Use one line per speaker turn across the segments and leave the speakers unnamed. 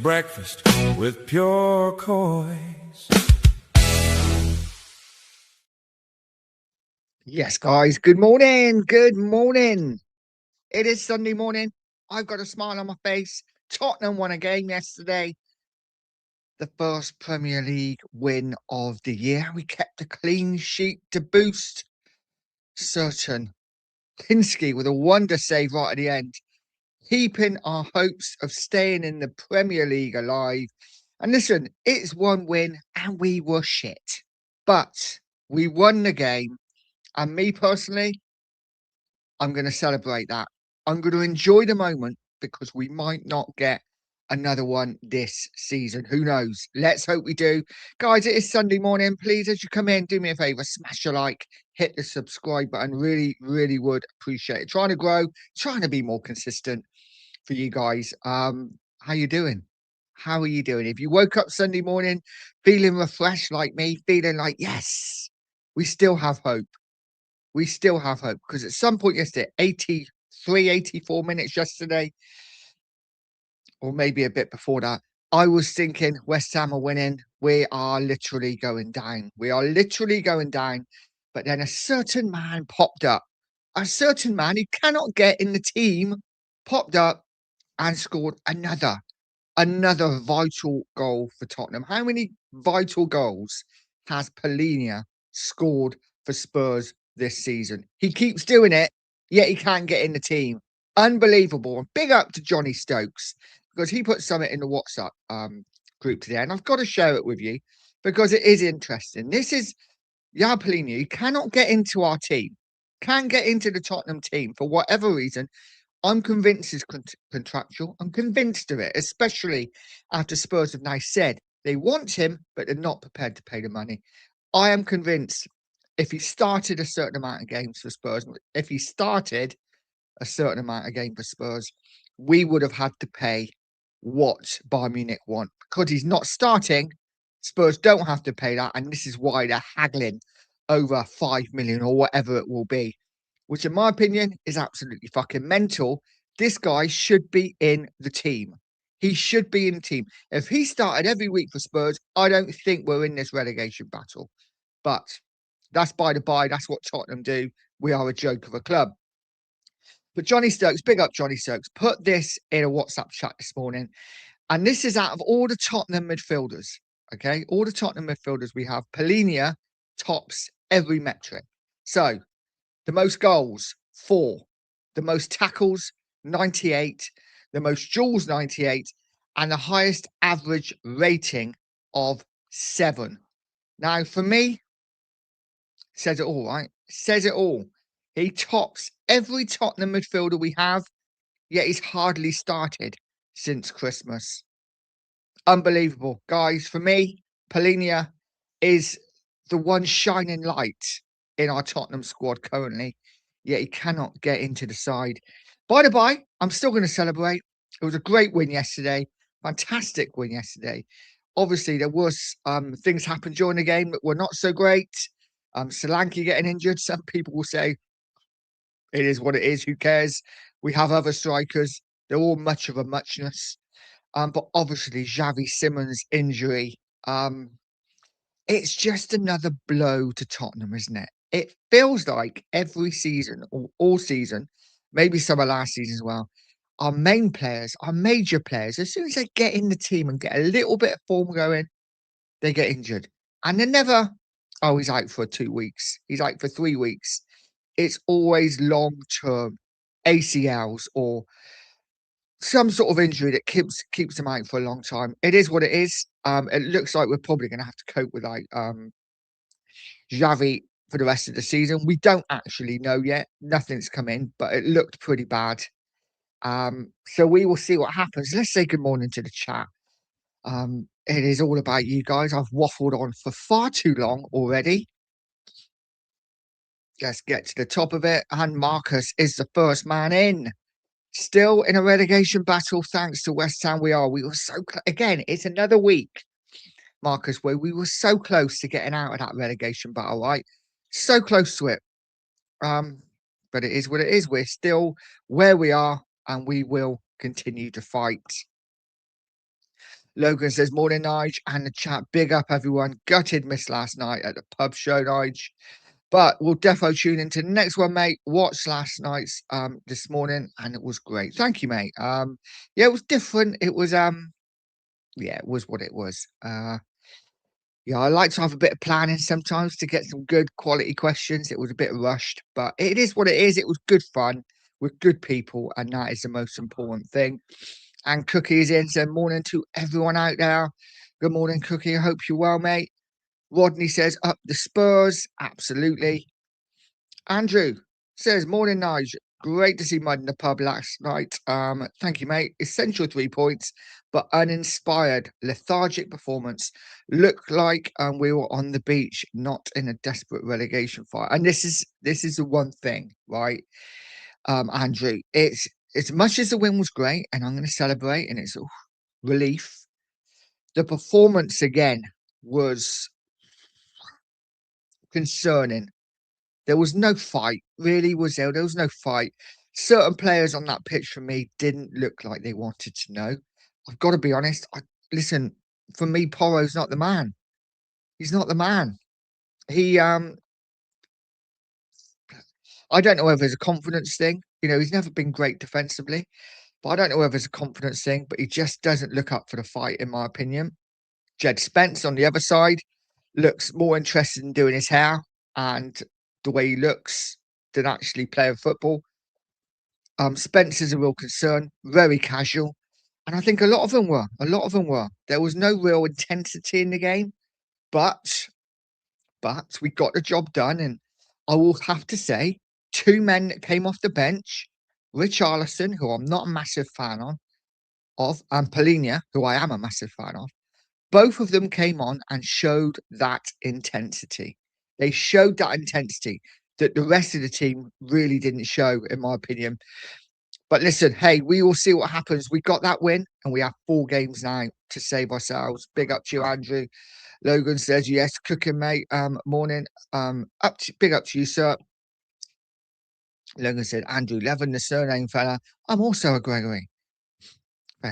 breakfast with pure Coys.
Yes, guys. Good morning. Good morning. It is Sunday morning. I've got a smile on my face. Tottenham won a game yesterday. The first Premier League win of the year. We kept a clean sheet to boost. Certain Kinsky with a wonder save right at the end, keeping our hopes of staying in the Premier League alive. And listen, it's one win and we were shit. But we won the game. And me personally, I'm going to celebrate that. I'm going to enjoy the moment because we might not get another one this season. Who knows? Let's hope we do. Guys, it is Sunday morning. Please, as you come in, do me a favor, smash a like, hit the subscribe button. Really, really would appreciate it. Trying to grow, trying to be more consistent for you guys. How you doing? How are you doing? If you woke up Sunday morning feeling refreshed like me, feeling like, yes, we still have hope. We still have hope because at some point yesterday, 83, 84 minutes yesterday, or maybe a bit before that, I was thinking West Ham are winning. We are literally going down. We are literally going down. But then a certain man popped up. A certain man who cannot get in the team popped up and scored another vital goal for Tottenham. How many vital goals has Palhinha scored for Spurs this season? He keeps doing it, yet he can't get in the team. Unbelievable. And big up to Johnny Stokes because he put something in the WhatsApp group today, and I've got to share it with you because it is interesting. This is Palhinha. He cannot get into our team, can't get into the Tottenham team for whatever reason. I'm convinced it's contractual. I'm convinced of it, especially after Spurs have now said they want him, but they're not prepared to pay the money. I am convinced if he started a certain amount of games for Spurs, we would have had to pay what Bayern Munich want. Because he's not starting, Spurs don't have to pay that. And this is why they're haggling over 5 million or whatever it will be, which in my opinion is absolutely fucking mental. This guy should be in the team. He should be in the team. If he started every week for Spurs, I don't think we're in this relegation battle. But that's by the by. That's what Tottenham do. We are a joke of a club. But Johnny Stokes, big up Johnny Stokes, put this in a WhatsApp chat this morning. And this is out of all the Tottenham midfielders. Okay, all the Tottenham midfielders we have, Palhinha tops every metric. So the most goals, 4. The most tackles, 98. The most duels, 98. And the highest average rating of 7. Now, for me, says it all, right? Says it all. He tops every Tottenham midfielder we have, yet he's hardly started since Christmas. Unbelievable. Guys, for me, Palhinha is the one shining light in our Tottenham squad currently, yet he cannot get into the side. By the by, I'm still going to celebrate. It was a great win yesterday. Fantastic win yesterday. Obviously, there was things happened during the game that were not so great. Solanke getting injured. Some people will say it is what it is. Who cares? We have other strikers. They're all much of a muchness. But obviously, Xavi Simons' injury, it's just another blow to Tottenham, isn't it? It feels like every season, or all season, maybe some of last season as well, our main players, our major players, as soon as they get in the team and get a little bit of form going, they get injured. And they're never, oh, he's out for 2 weeks. He's out for 3 weeks. It's always long-term ACLs or some sort of injury that keeps them out for a long time. It is what it is. It looks like we're probably going to have to cope with Xavi for the rest of the season. We don't actually know yet. Nothing's come in, but it looked pretty bad. So we will see what happens. Let's say good morning to the chat. It is all about you guys. I've waffled on for far too long already. Let's get to the top of it. And Marcus is the first man in. Still in a relegation battle, thanks to West Ham. We were so again, it's another week, Marcus, where we were so close to getting out of that relegation battle, right? So close to it. But it is what it is. We're still where we are, and we will continue to fight. Logan says, morning, Nige, and the chat. Big up, everyone. Gutted missed last night at the pub show, Nige. But we'll defo tune into the next one, mate. Watched last night's this morning, and it was great. Thank you, mate. Yeah, it was different. It was yeah, it was what it was. Yeah, I like to have a bit of planning sometimes to get some good quality questions. It was a bit rushed, but it is what it is. It was good fun with good people, and that is the most important thing. And Cookie is in, said morning to everyone out there. Good morning, Cookie. I hope you're well, mate. Rodney says up the Spurs. Absolutely. Andrew says morning, Nige. Great to see Mud in the pub last night. Thank you, mate. Essential 3 points, but uninspired, lethargic performance. Looked like we were on the beach, not in a desperate relegation fight. And this is the one thing, right? Andrew, it's as much as the win was great, and I'm going to celebrate, and it's a relief. The performance again was concerning. There was no fight, really, was there? There was no fight. Certain players on that pitch for me didn't look like they wanted to know. I've got to be honest. Listen, for me, Porro's not the man. He's not the man. He I don't know whether it's a confidence thing. You know, he's never been great defensively, but I don't know whether it's a confidence thing, but he just doesn't look up for the fight, in my opinion. Jed Spence on the other side looks more interested in doing his hair and the way he looks than actually playing football. Spencer's a real concern, very casual. And I think a lot of them were. A lot of them were. There was no real intensity in the game, but we got the job done. And I will have to say, 2 men that came off the bench, Richarlison, who I'm not a massive fan of, and Palhinha, who I am a massive fan of, both of them came on and showed that intensity. They showed that intensity that the rest of the team really didn't show, in my opinion. But listen, hey, we will see what happens. We got that win, and we have 4 games now to save ourselves. Big up to you, Andrew. Logan says, yes, cooking, mate. Morning. Big up to you, sir. Logan said, Andrew Levin, the surname fella. I'm also a Gregory.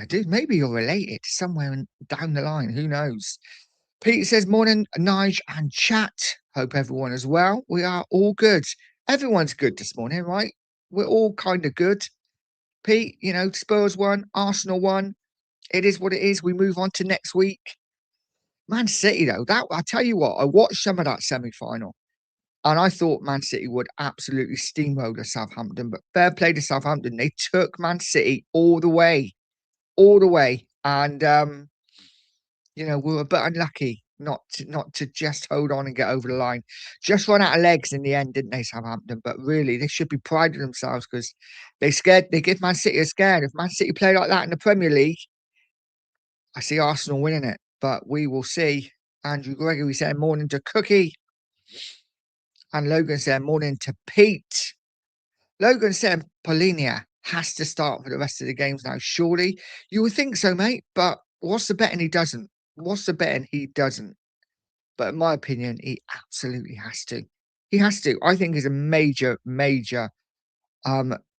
Dude, maybe you're related somewhere down the line. Who knows? Pete says, morning, Nige and chat. Hope everyone is well. We are all good. Everyone's good this morning, right? We're all kind of good. Pete, you know, Spurs won, Arsenal won. It is what it is. We move on to next week. Man City, though, that I tell you what, I watched some of that semi-final, and I thought Man City would absolutely steamroller Southampton. But fair play to Southampton. They took Man City all the way. And you know, we were a bit unlucky not to just hold on and get over the line. Just run out of legs in the end, didn't they, Southampton? But really, they should be priding themselves because they give Man City a scare. If Man City play like that in the Premier League, I see Arsenal winning it. But we will see. Andrew Gregory saying morning to Cookie. And Logan saying morning to Pete. Logan saying Palhinha has to start for the rest of the games now. Surely you would think so, mate. But what's the betting he doesn't? What's the betting he doesn't? But in my opinion, he absolutely has to. He has to. I think it's a major, major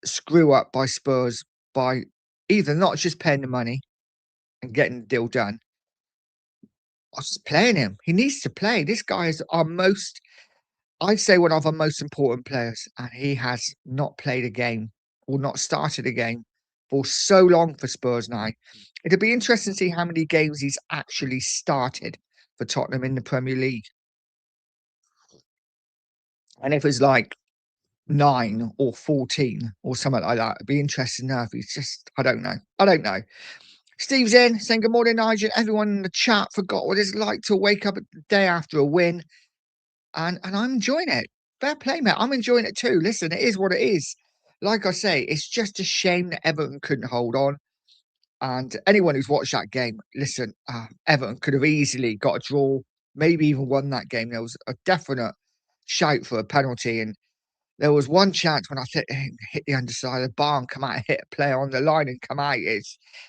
screw up by Spurs by either not just paying the money and getting the deal done, or just playing him. He needs to play. This guy is our most, I'd say, one of our most important players, and he has not played a game or not started a game for so long for Spurs now. It'll be interesting to see how many games he's actually started for Tottenham in the Premier League. And if it's like 9 or 14 or something like that, it'd be interesting now if he's just, I don't know. Steve's in saying, good morning, Nigel. Everyone in the chat forgot what it's like to wake up the day after a win. And I'm enjoying it. Fair play, mate. I'm enjoying it too. Listen, it is what it is. Like I say, it's just a shame that Everton couldn't hold on. And anyone who's watched that game, listen, Everton could have easily got a draw, maybe even won that game. There was a definite shout for a penalty. And there was one chance when I hit the underside of the bar and come out and hit a player on the line and come out.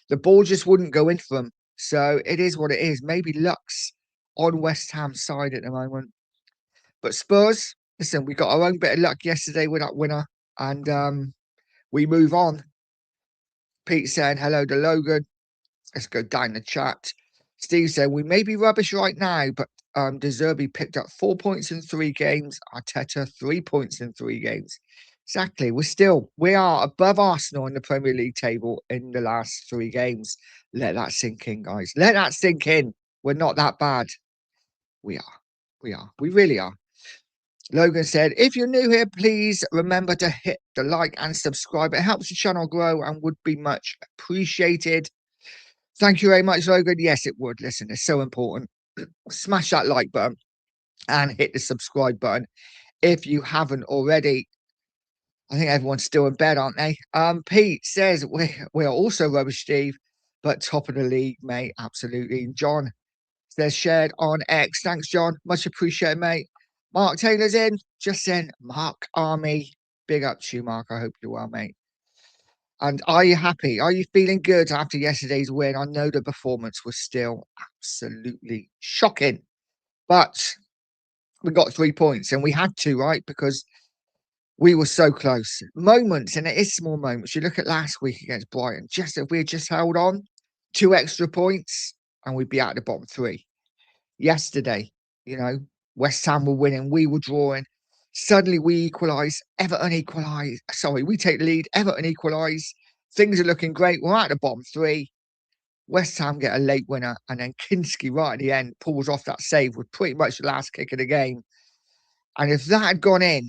The ball just wouldn't go in for them. So it is what it is. Maybe luck's on West Ham's side at the moment. But Spurs, listen, we got our own bit of luck yesterday with that winner. And we move on. Pete saying hello to Logan. Let's go down the chat. Steve said, we may be rubbish right now, but Zerbi picked up 4 points in 3 games. Arteta, 3 points in 3 games. Exactly. We are above Arsenal in the Premier League table in the last 3 games. Let that sink in, guys. Let that sink in. We're not that bad. We are. We are. We really are. Logan said, if you're new here, please remember to hit the like and subscribe. It helps the channel grow and would be much appreciated. Thank you very much, Logan. Yes, it would. Listen, it's so important. Smash that like button and hit the subscribe button if you haven't already. I think everyone's still in bed, aren't they? Pete says we're also rubbish, Steve, but top of the league, mate. Absolutely. And John says shared on X. Thanks, John. Much appreciated, mate. Mark Taylor's in. Just send Mark Army. Big up to you, Mark. I hope you're well, mate. And are you happy? Are you feeling good after yesterday's win? I know the performance was still absolutely shocking, but we got 3 points and we had to, right? Because we were so close. Moments, and it is small moments. You look at last week against Brighton, just if we had just held on 2 extra points and we'd be out of the bottom 3. Yesterday, West Ham were winning, we were drawing. Suddenly we equalise, Everton equalise. Sorry, we take the lead, Everton equalise. Things are looking great. We're at the bottom 3. West Ham get a late winner, and then Kinsky right at the end pulls off that save with pretty much the last kick of the game. And if that had gone in,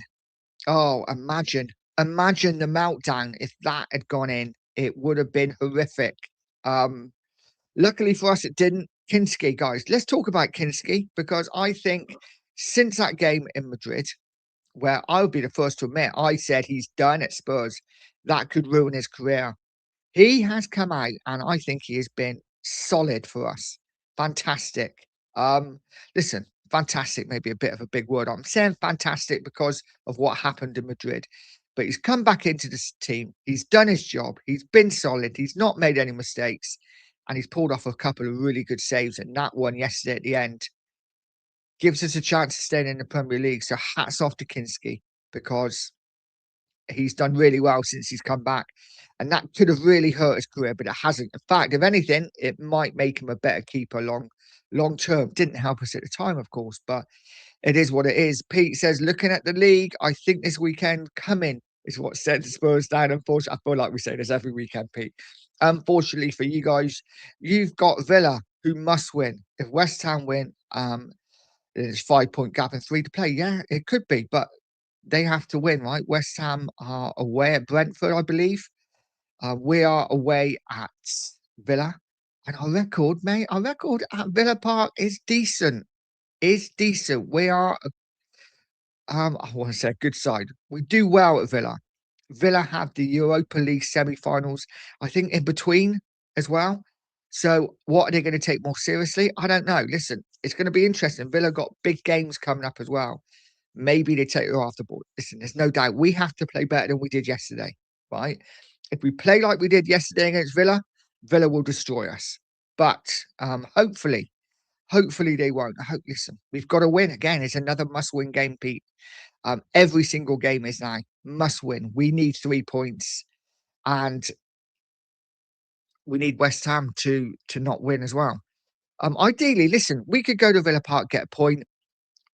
oh, imagine the meltdown. If that had gone in, it would have been horrific. Luckily for us, it didn't. Kinsky, guys, let's talk about Kinsky, because I think since that game in Madrid, where I would be the first to admit, I said he's done at Spurs, that could ruin his career. He has come out, and I think he has been solid for us. Fantastic. Listen, fantastic, maybe a bit of a big word. I'm saying fantastic because of what happened in Madrid. But he's come back into this team. He's done his job. He's been solid. He's not made any mistakes. And he's pulled off a couple of really good saves. And that one yesterday at the end gives us a chance to stay in the Premier League. So hats off to Kinsky, because he's done really well since he's come back. And that could have really hurt his career, but it hasn't. In fact, if anything, it might make him a better keeper long term. Didn't help us at the time, of course, but it is what it is. Pete says, looking at the league, I think this weekend coming is what sent the Spurs down. Unfortunately, I feel like we say this every weekend, Pete. Unfortunately for you guys, you've got Villa, who must win. If West Ham win, there's 5-point gap and 3 to play. Yeah, it could be, but they have to win, right? West Ham are away at Brentford, I believe. We are away at Villa. And our record, mate, at Villa Park is decent. We are, I want to say a good side. We do well at Villa. Villa have the Europa League semi-finals, I think, in between as well. So what are they going to take more seriously? I don't know. Listen, it's going to be interesting. Villa got big games coming up as well. Maybe they take her off the board. Listen, there's no doubt we have to play better than we did yesterday, right? If we play like we did yesterday against Villa, Villa will destroy us. But hopefully they won't. Listen, we've got to win again. It's another must-win game, Pete. Every single game is now must win. We need 3 points, and we need West Ham to not win as well. Ideally, listen, we could go to Villa Park, get a point.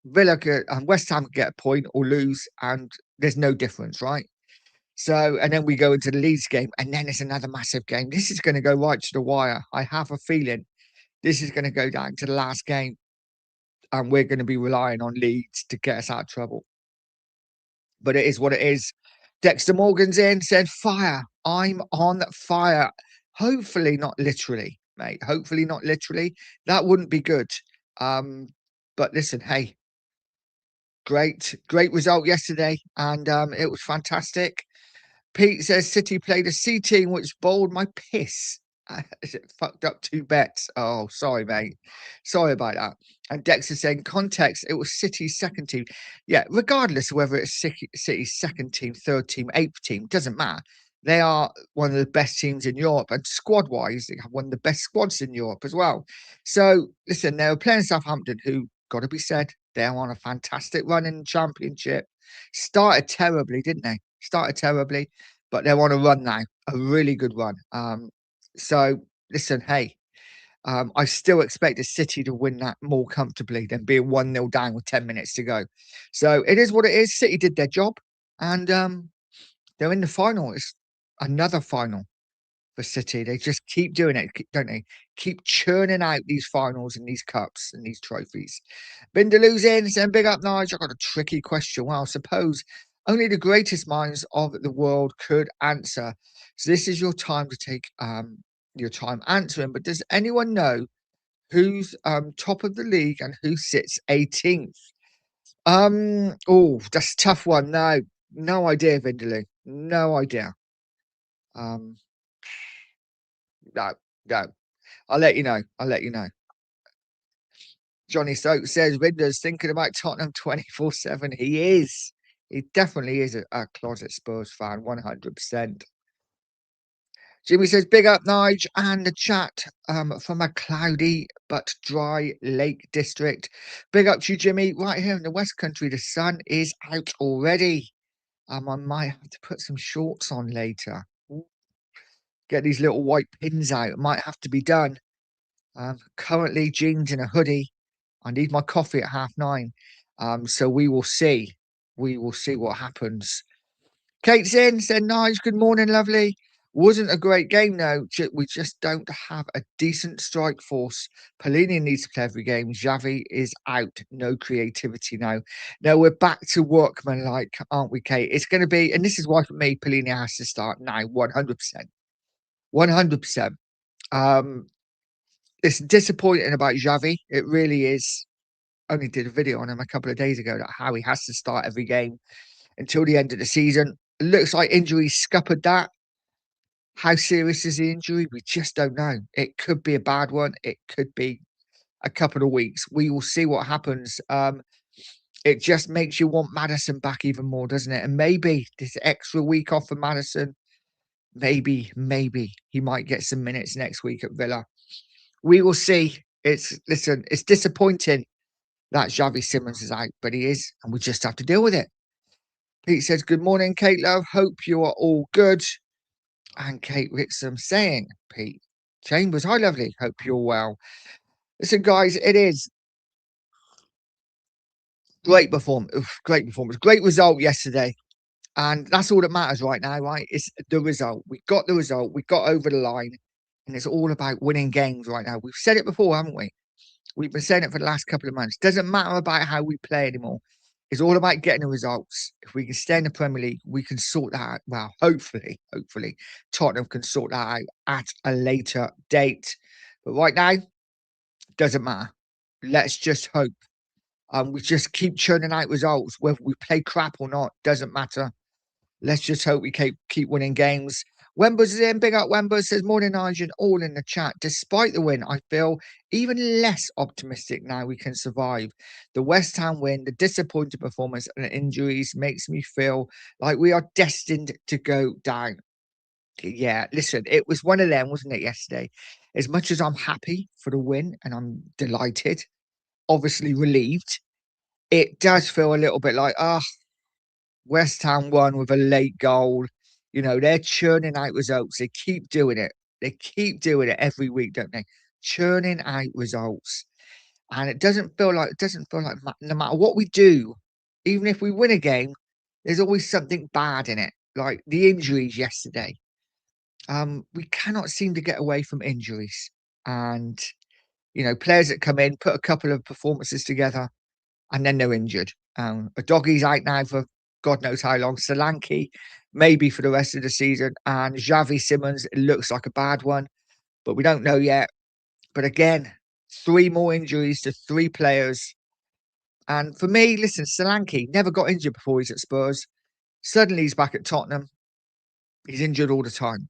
West Ham could get a point or lose, and there's no difference, right? So, and then we go into the Leeds game, and then it's another massive game. This is going to go right to the wire. I have a feeling this is going to go down to the last game, and we're going to be relying on Leeds to get us out of trouble. But it is what it is. Dexter Morgan's in, said, fire. I'm on fire. Hopefully not literally, mate. Hopefully not literally. That wouldn't be good. But listen, hey, great result yesterday, and it was fantastic. Pete says City played a C team, which bowled my piss. It fucked up 2 bets. Oh, sorry, mate. Sorry about that. And Dexter saying, context, it was City's second team. Yeah, regardless of whether it's City's second team, third team, 8th team, doesn't matter. They are one of the best teams in Europe, and squad-wise, they have one of the best squads in Europe as well. So, listen, they were playing Southampton, who, got to be said, they're on a fantastic run in the Championship. Started terribly, didn't they? But they're on a run now, a really good run. So listen, hey, I still expect the City to win that more comfortably than being 1-0 down with 10 minutes to go. So it is what it is. City did their job, and they're in the final. It's another final for City. They just keep doing it, don't they? Keep churning out these finals and these cups and these trophies. Bindaloo's in, saying big up, Nigel. I got a tricky question. Well, I suppose only the greatest minds of the world could answer. So this is your time to take your time answering. But does anyone know who's top of the league and who sits 18th? Oh, that's a tough one. No idea, Vindaloo. No idea. Um, no, no. I'll let you know. I'll let you know. Johnny Stokes says Windows thinking about Tottenham 24/7. He is. He definitely is a closet Spurs fan, 100%. Jimmy says, big up, Nige, and the chat from a cloudy but dry Lake District. Big up to you, Jimmy. Right here in the West Country, the sun is out already. I might have to put some shorts on later. Get these little white pins out. It might have to be done. Currently, jeans and a hoodie. I need my coffee at 9:30. So we will see. We will see what happens. Kate's in, said, Nice, good morning, lovely. Wasn't a great game, though. We just don't have a decent strike force. Palhinha needs to play every game. Xavi is out. No creativity now. No, we're back to workmanlike, aren't we, Kate? It's going to be, and this is why for me, Palhinha has to start now, 100%. 100%. It's disappointing about Xavi. It really is. Only did a video on him a couple of days ago that how he has to start every game until the end of the season. It looks like injuries scuppered that. How serious is the injury? We just don't know. It could be a bad one. It could be a couple of weeks. We will see what happens. It just makes you want Maddison back even more, doesn't it? And maybe this extra week off for Maddison, maybe he might get some minutes next week at Villa. We will see. It's disappointing that Xavi Simons is out, but he is, and we just have to deal with it. Pete says, good morning, Kate Love. Hope you are all good. And Kate Rixham saying, Pete Chambers, hi, lovely. Hope you're well. Listen, guys, it is great performance. Great result yesterday. And that's all that matters right now, right? It's the result. We got the result. We got over the line. And it's all about winning games right now. We've said it before, haven't we? We've been saying it for the last couple of months. Doesn't matter about how we play anymore. It's all about getting the results. If we can stay in the Premier League, we can sort that out. Well, hopefully, Tottenham can sort that out at a later date. But right now, doesn't matter. Let's just hope. We just keep churning out results. Whether we play crap or not, doesn't matter. Let's just hope we keep winning games. Wembers is in. Big up Wembers. Says, morning, Nigel. All in the chat. Despite the win, I feel even less optimistic now we can survive. The West Ham win, the disappointing performance and injuries makes me feel like we are destined to go down. Yeah, listen, it was one of them, wasn't it, yesterday? As much as I'm happy for the win and I'm delighted, obviously relieved, it does feel a little bit like, West Ham won with a late goal. You know, they're churning out results. They keep doing it. They keep doing it every week, don't they? Churning out results. And it doesn't feel like no matter what we do, even if we win a game, there's always something bad in it. Like the injuries yesterday. We cannot seem to get away from injuries. And, you know, players that come in, put a couple of performances together, and then they're injured. A doggy's out now for God knows how long. Solanke, maybe for the rest of the season. And Xavi Simons, it looks like a bad one, but we don't know yet. But again, 3 more injuries to 3 players. And for me, listen, Solanke never got injured before he's at Spurs. Suddenly he's back at Tottenham. He's injured all the time.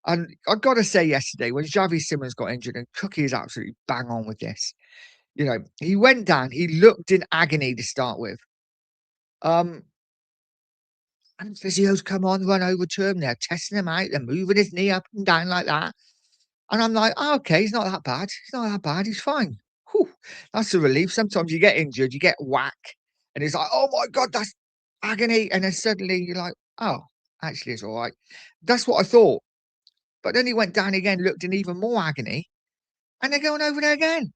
And I got to say yesterday, when Xavi Simons got injured, and Cookie is absolutely bang on with this, you know, he went down. He looked in agony to start with. And Physio's come on, run over to him. They're testing him out. They're moving his knee up and down like that. And I'm like, oh, okay, he's not that bad. He's fine. Whew, that's a relief. Sometimes you get injured, you get whack, and it's like, oh my God, that's agony. And then suddenly you're like, oh, actually, it's all right. That's what I thought. But then he went down again, looked in even more agony, and they're going over there again.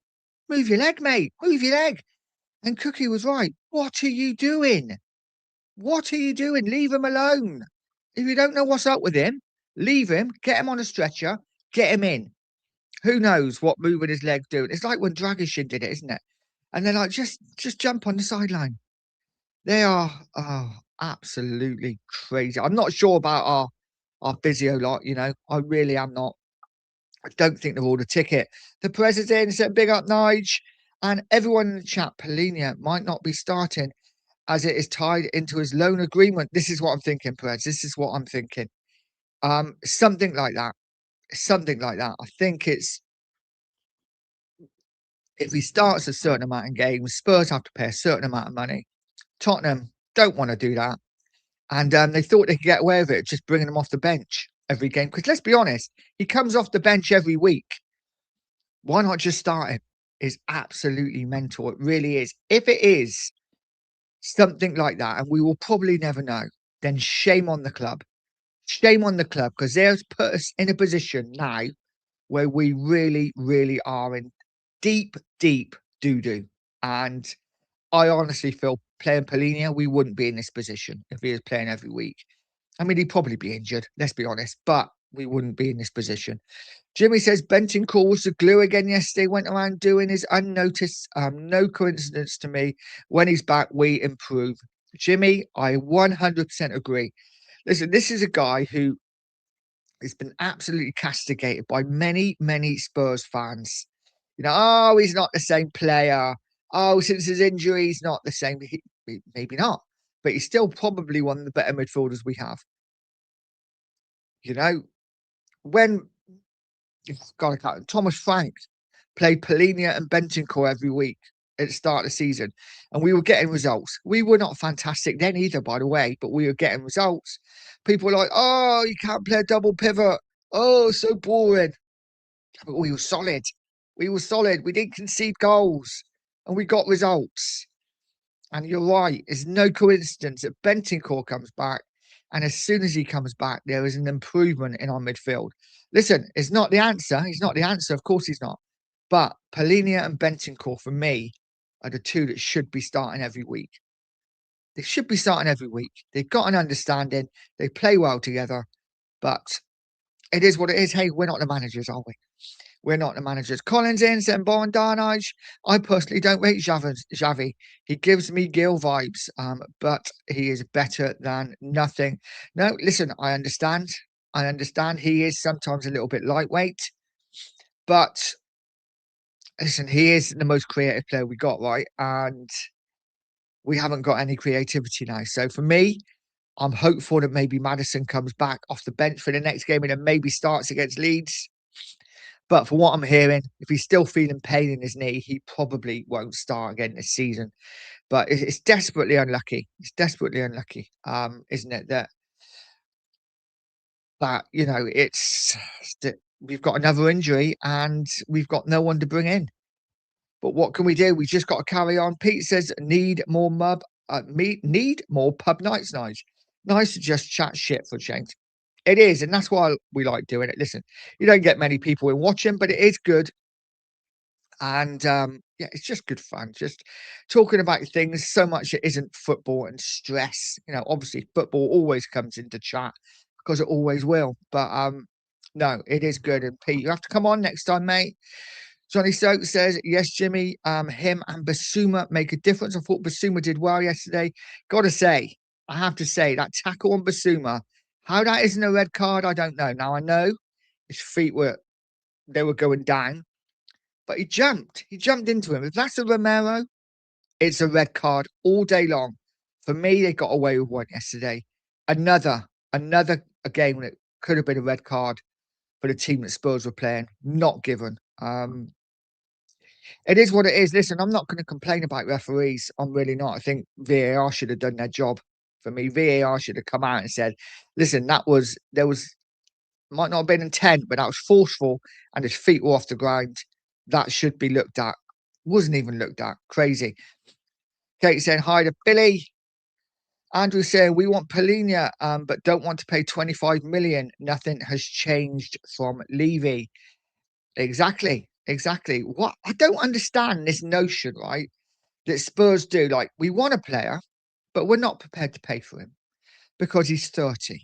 Move your leg, mate. Move your leg. And Cookie was right. What are you doing? What are you doing? Leave him alone. If you don't know what's up with him, leave him, get him on a stretcher, get him in. Who knows what moving his leg doing? It's like when Dragishin did it, isn't it? And they're like, just jump on the sideline. They are absolutely crazy. I'm not sure about our physio lot, you know. I really am not. I don't think they're all the ticket. The president said, big up Nige. And everyone in the chat, Palhinha might not be starting as it is tied into his loan agreement. This is what I'm thinking, Perez. This is what I'm thinking. Something like that. Something like that. I think it's if he starts a certain amount of games, Spurs have to pay a certain amount of money. Tottenham don't want to do that. And they thought they could get away with it, just bringing him off the bench every game. Because let's be honest, he comes off the bench every week. Why not just start him? Is absolutely mental. It really is. If it is something like that, and we will probably never know, then shame on the club. Shame on the club, because they've put us in a position now where we really, really are in deep, deep doo-doo. And I honestly feel playing Palhinha, we wouldn't be in this position if he was playing every week. I mean, he'd probably be injured, let's be honest, but we wouldn't be in this position. Jimmy says Bentancur was the glue again yesterday, went around doing his unnoticed. No coincidence to me. When he's back, we improve. Jimmy, I 100% agree. Listen, this is a guy who has been absolutely castigated by many, many Spurs fans. You know, oh, he's not the same player. Oh, since his injury, he's not the same. Maybe not, but he's still probably one of the better midfielders we have. You know, when Thomas Frank played Palhinha and Bentancur every week at the start of the season, and we were getting results. We were not fantastic then either, by the way, but we were getting results. People were like, oh, you can't play a double pivot. Oh, so boring. But we were solid. We were solid. We didn't concede goals, and we got results. And you're right. It's no coincidence that Bentancur comes back. And as soon as he comes back, there is an improvement in our midfield. Listen, it's not the answer. He's not the answer. Of course he's not. But Palhinha and Bentancur, for me, are the two that should be starting every week. They should be starting every week. They've got an understanding. They play well together. But it is what it is. Hey, we're not the managers, are we? We're not the managers. Collins in, saying Bon Darnage. I personally don't rate Xavi. He gives me Gil vibes, but he is better than nothing. No, listen, I understand. I understand he is sometimes a little bit lightweight, but listen, he is the most creative player we got, right? And we haven't got any creativity now. So for me, I'm hopeful that maybe Maddison comes back off the bench for the next game and then maybe starts against Leeds. But for what I'm hearing, if he's still feeling pain in his knee, he probably won't start again this season. But it's desperately unlucky. It's desperately unlucky, isn't it? That you know, it's that we've got another injury and we've got no one to bring in. But what can we do? We just got to carry on. Pete says, need more need more pub nights, Nige. Nice to just chat shit for a change. It is, and that's why we like doing it. Listen, you don't get many people in watching, but it is good. And yeah, it's just good fun. Just talking about things. So much it isn't football and stress. You know, obviously football always comes into chat because it always will. But no, it is good. And Pete, you have to come on next time, mate. Johnny Stokes says, yes, Jimmy, him and Basuma make a difference. I thought Basuma did well yesterday. Gotta say, I have to say, that tackle on Basuma, how that isn't a red card, I don't know. Now I know his feet were going down, but he jumped. He jumped into him. If that's a Romero, it's a red card all day long. For me, they got away with one yesterday. Another a game that could have been a red card for the team that Spurs were playing, not given. It is what it is. Listen, I'm not going to complain about referees. I'm really not. I think VAR should have done their job. For me, VAR should have come out and said, listen, there was might not have been intent, but that was forceful and his feet were off the ground. That should be looked at. Wasn't even looked at. Crazy. Kate saying hi to Billy. Andrew saying we want Palhinha, but don't want to pay 25 million. Nothing has changed from Levy. Exactly. What I don't understand this notion, right? That Spurs do. Like, we want a player, but we're not prepared to pay for him because he's 30.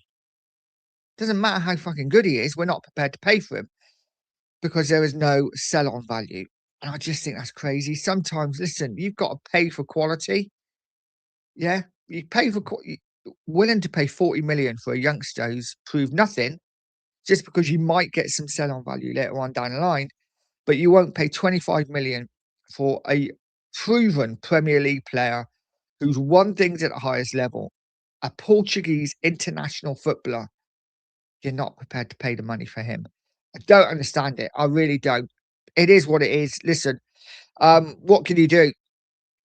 Doesn't matter how fucking good he is, we're not prepared to pay for him because there is no sell-on value. And I just think that's crazy. Sometimes, listen, you've got to pay for quality. Yeah, you pay for willing to pay 40 million for a youngster who's proved nothing, just because you might get some sell-on value later on down the line, but you won't pay 25 million for a proven Premier League player who's won things at the highest level, a Portuguese international footballer. You're not prepared to pay the money for him. I don't understand it. I really don't. It is what it is. Listen, what can you do?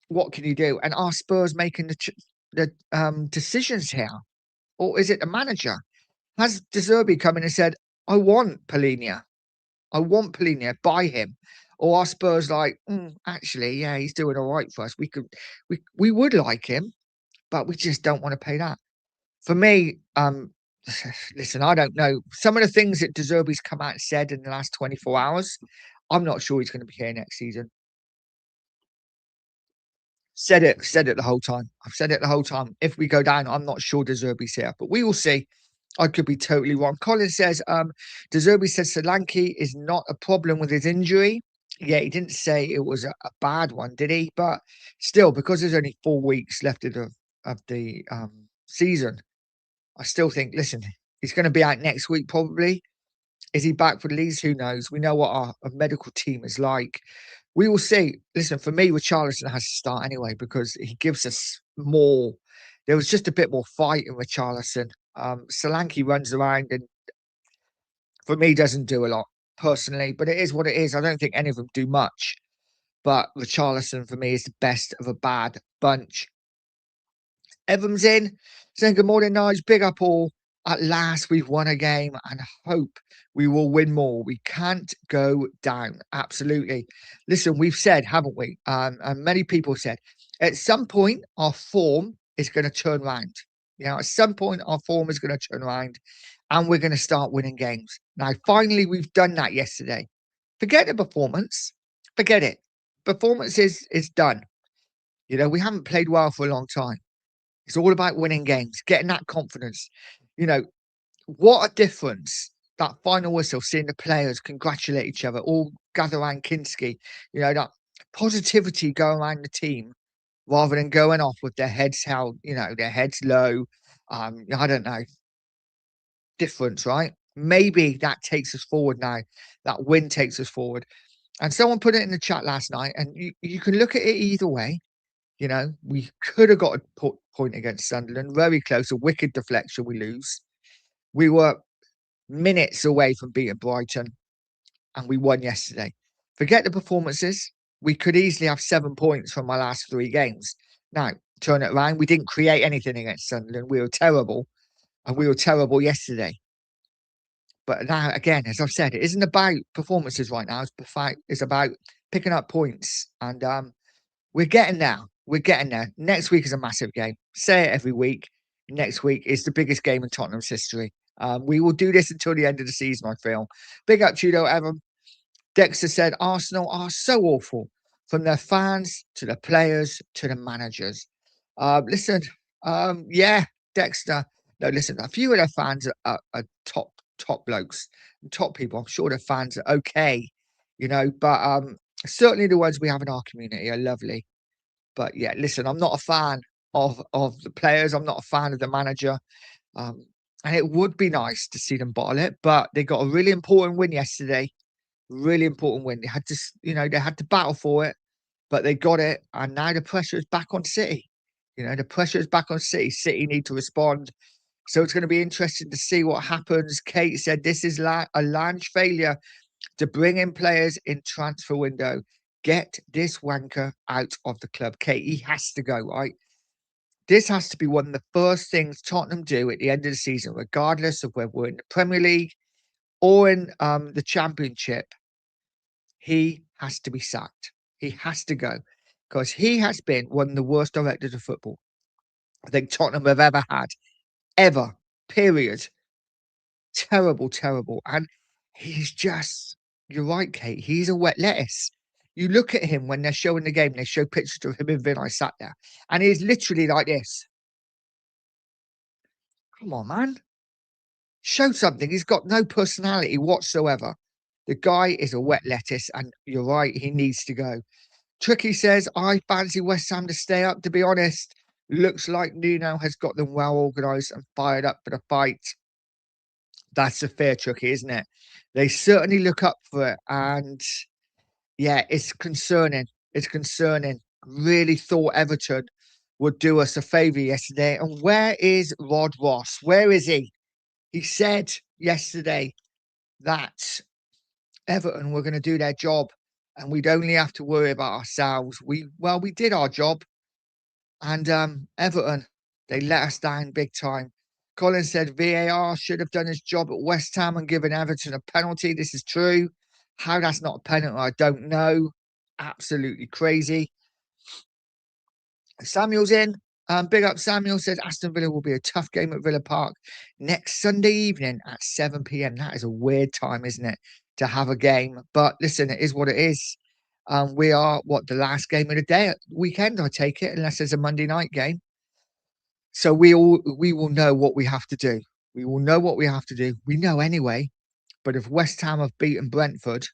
What can you do? And are Spurs making the decisions here, or is it the manager? Has Zerbi come in and said, "I want Palhinha. I want Palhinha. Buy him," or are Spurs like, actually, yeah, he's doing all right for us. We would like him, but we just don't want to pay that. For me, listen, I don't know. Some of the things that De Zerbi's come out and said in the last 24 hours, I'm not sure he's going to be here next season. Said it the whole time. I've said it the whole time. If we go down, I'm not sure De Zerbi's here, but we will see. I could be totally wrong. Colin says, De Zerbi says Solanke is not a problem with his injury. Yeah, he didn't say it was a bad one, did he? But still, because there's only 4 weeks left of the season, I still think, listen, he's going to be out next week probably. Is he back for the Leeds? Who knows? We know what our medical team is like. We will see. Listen, for me, Richarlison has to start anyway because he gives us more. There was just a bit more fight in Richarlison. Solanke runs around and for me doesn't do a lot personally, but it is what it is. I don't think any of them do much. But Richarlison for me is the best of a bad bunch. Evans in, saying good morning, Nige. Big up all. At last, we've won a game and hope we will win more. We can't go down. Absolutely. Listen, we've said, haven't we? And many people said, at some point, our form is going to turn around. You know, at some point, our form is going to turn around and we're going to start winning games. Now, finally, we've done that yesterday. Forget the performance. Forget it. Performance is done. You know, we haven't played well for a long time. It's all about winning games, getting that confidence. You know, what a difference that final whistle, seeing the players congratulate each other, all gather around Kinsky, you know, that positivity go around the team rather than going off with their heads held, you know, their heads low. I don't know. Difference, right? Maybe that takes us forward now. That win takes us forward. And someone put it in the chat last night, and you can look at it either way. You know, we could have got a point against Sunderland, very close, a wicked deflection, we lose. We were minutes away from beating Brighton, and we won yesterday. Forget the performances. We could easily have 7 points from our last 3 games. Now, turn it around. We didn't create anything against Sunderland. We were terrible, and we were terrible yesterday. But now, again, as I've said, it isn't about performances right now. It's about picking up points, and we're getting there. We're getting there. Next week is a massive game. Say it every week. Next week is the biggest game in Tottenham's history. We will do this until the end of the season, I feel. Big up, Tudo, Evan. Dexter said Arsenal are so awful, from their fans to the players to the managers. Listen, yeah, Dexter. No, listen, a few of their fans are top blokes, top people. I'm sure their fans are okay, you know, but certainly the ones we have in our community are lovely. But yeah, listen, I'm not a fan of the players. I'm not a fan of the manager. And it would be nice to see them bottle it, but they got a really important win yesterday. Really important win. They had to, you know, they had to battle for it, but they got it. And now the pressure is back on City. You know, the pressure is back on City. City need to respond. So it's going to be interesting to see what happens. Kate said this is a large failure to bring in players in transfer window. Get this wanker out of the club. Kate, he has to go, right? This has to be one of the first things Tottenham do at the end of the season, regardless of whether we're in the Premier League or in the Championship. He has to be sacked. He has to go because he has been one of the worst directors of football. I think Tottenham have ever had. Ever. Period. Terrible, terrible. And he's just, you're right, Kate. He's a wet lettuce. You look at him when they're showing the game, they show pictures of him and Vin. I sat there, and he's literally like this. Come on, man. Show something. He's got no personality whatsoever. The guy is a wet lettuce, and you're right, he needs to go. Tricky says, I fancy West Ham to stay up, to be honest. Looks like Nuno has got them well organised and fired up for the fight. That's a fair Tricky, isn't it? They certainly look up for it. And yeah, it's concerning. It's concerning. Really thought Everton would do us a favour yesterday. And where is Rod Ross? Where is he? He said yesterday that Everton were going to do their job and we'd only have to worry about ourselves. We did our job. And Everton, they let us down big time. Colin said VAR should have done his job at West Ham and given Everton a penalty. This is true. How that's not a penalty, I don't know. Absolutely crazy. Samuel's in. Big up Samuel says Aston Villa will be a tough game at Villa Park next Sunday evening at 7 p.m. That is a weird time, isn't it, to have a game? But listen, it is what it is. We are the last game of the day weekend, I take it, unless there's a Monday night game. So we will know what we have to do. We will know what we have to do. We know anyway. But if West Ham have beaten Brentford,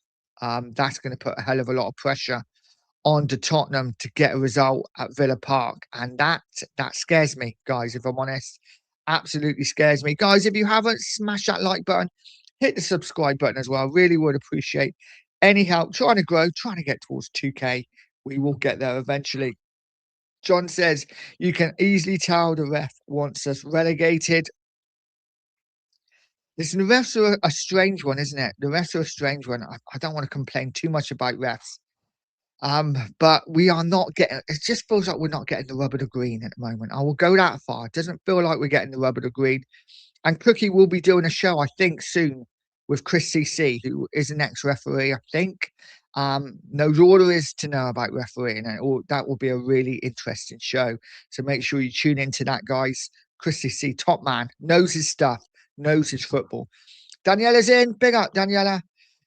that's going to put a hell of a lot of pressure onto Tottenham to get a result at Villa Park. And that scares me, guys, if I'm honest. Absolutely scares me. Guys, if you haven't, smash that like button. Hit the subscribe button as well. I really would appreciate any help. Trying to grow, trying to get towards 2K. We will get there eventually. John says, you can easily tell the ref wants us relegated. Listen, the refs are a strange one, isn't it? The refs are a strange one. I don't want to complain too much about refs. But we are not getting, it just feels like we're not getting the rub of the green at the moment. I will go that far. It doesn't feel like we're getting the rub of the green. And Cookie will be doing a show, I think, soon with Chris CC, who is an ex-referee, I think. Knows all there is to know about refereeing, and that will be a really interesting show. So make sure you tune into that, guys. Chris CC, top man, knows his stuff, knows his football. Daniela's in. Big up, Daniela.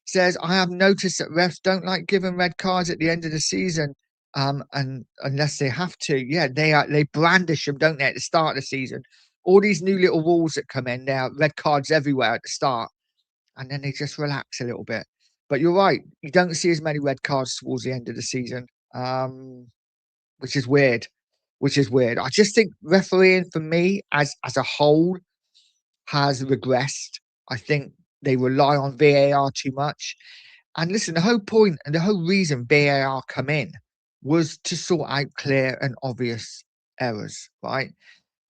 Says, I have noticed that refs don't like giving red cards at the end of the season, and unless they have to. Yeah, they brandish them, don't they, at the start of the season? All these new little rules that come in, there are red cards everywhere at the start, and then they just relax a little bit. But you're right, you don't see as many red cards towards the end of the season, which is weird. I just think refereeing for me as a whole has regressed. I think they rely on VAR too much. And listen, the whole point and the whole reason VAR come in was to sort out clear and obvious errors, right?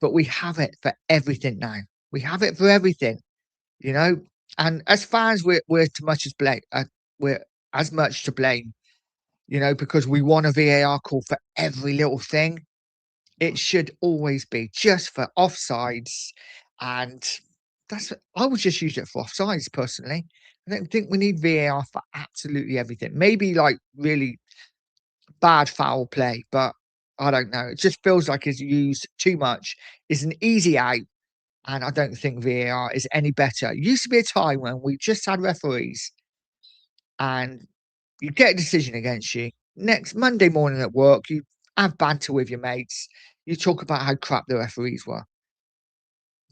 But we have it for everything now. We have it for everything, you know. And as fans, we're too much as blame. We're as much to blame, you know, because we want a VAR call for every little thing. It should always be just for offsides, and I would just use it for offsides personally. I don't think we need VAR for absolutely everything. Maybe like really bad foul play, but I don't know. It just feels like it's used too much. It's an easy out, and I don't think VAR is any better. It used to be a time when we just had referees, and you get a decision against you. Next Monday morning at work, you have banter with your mates. You talk about how crap the referees were.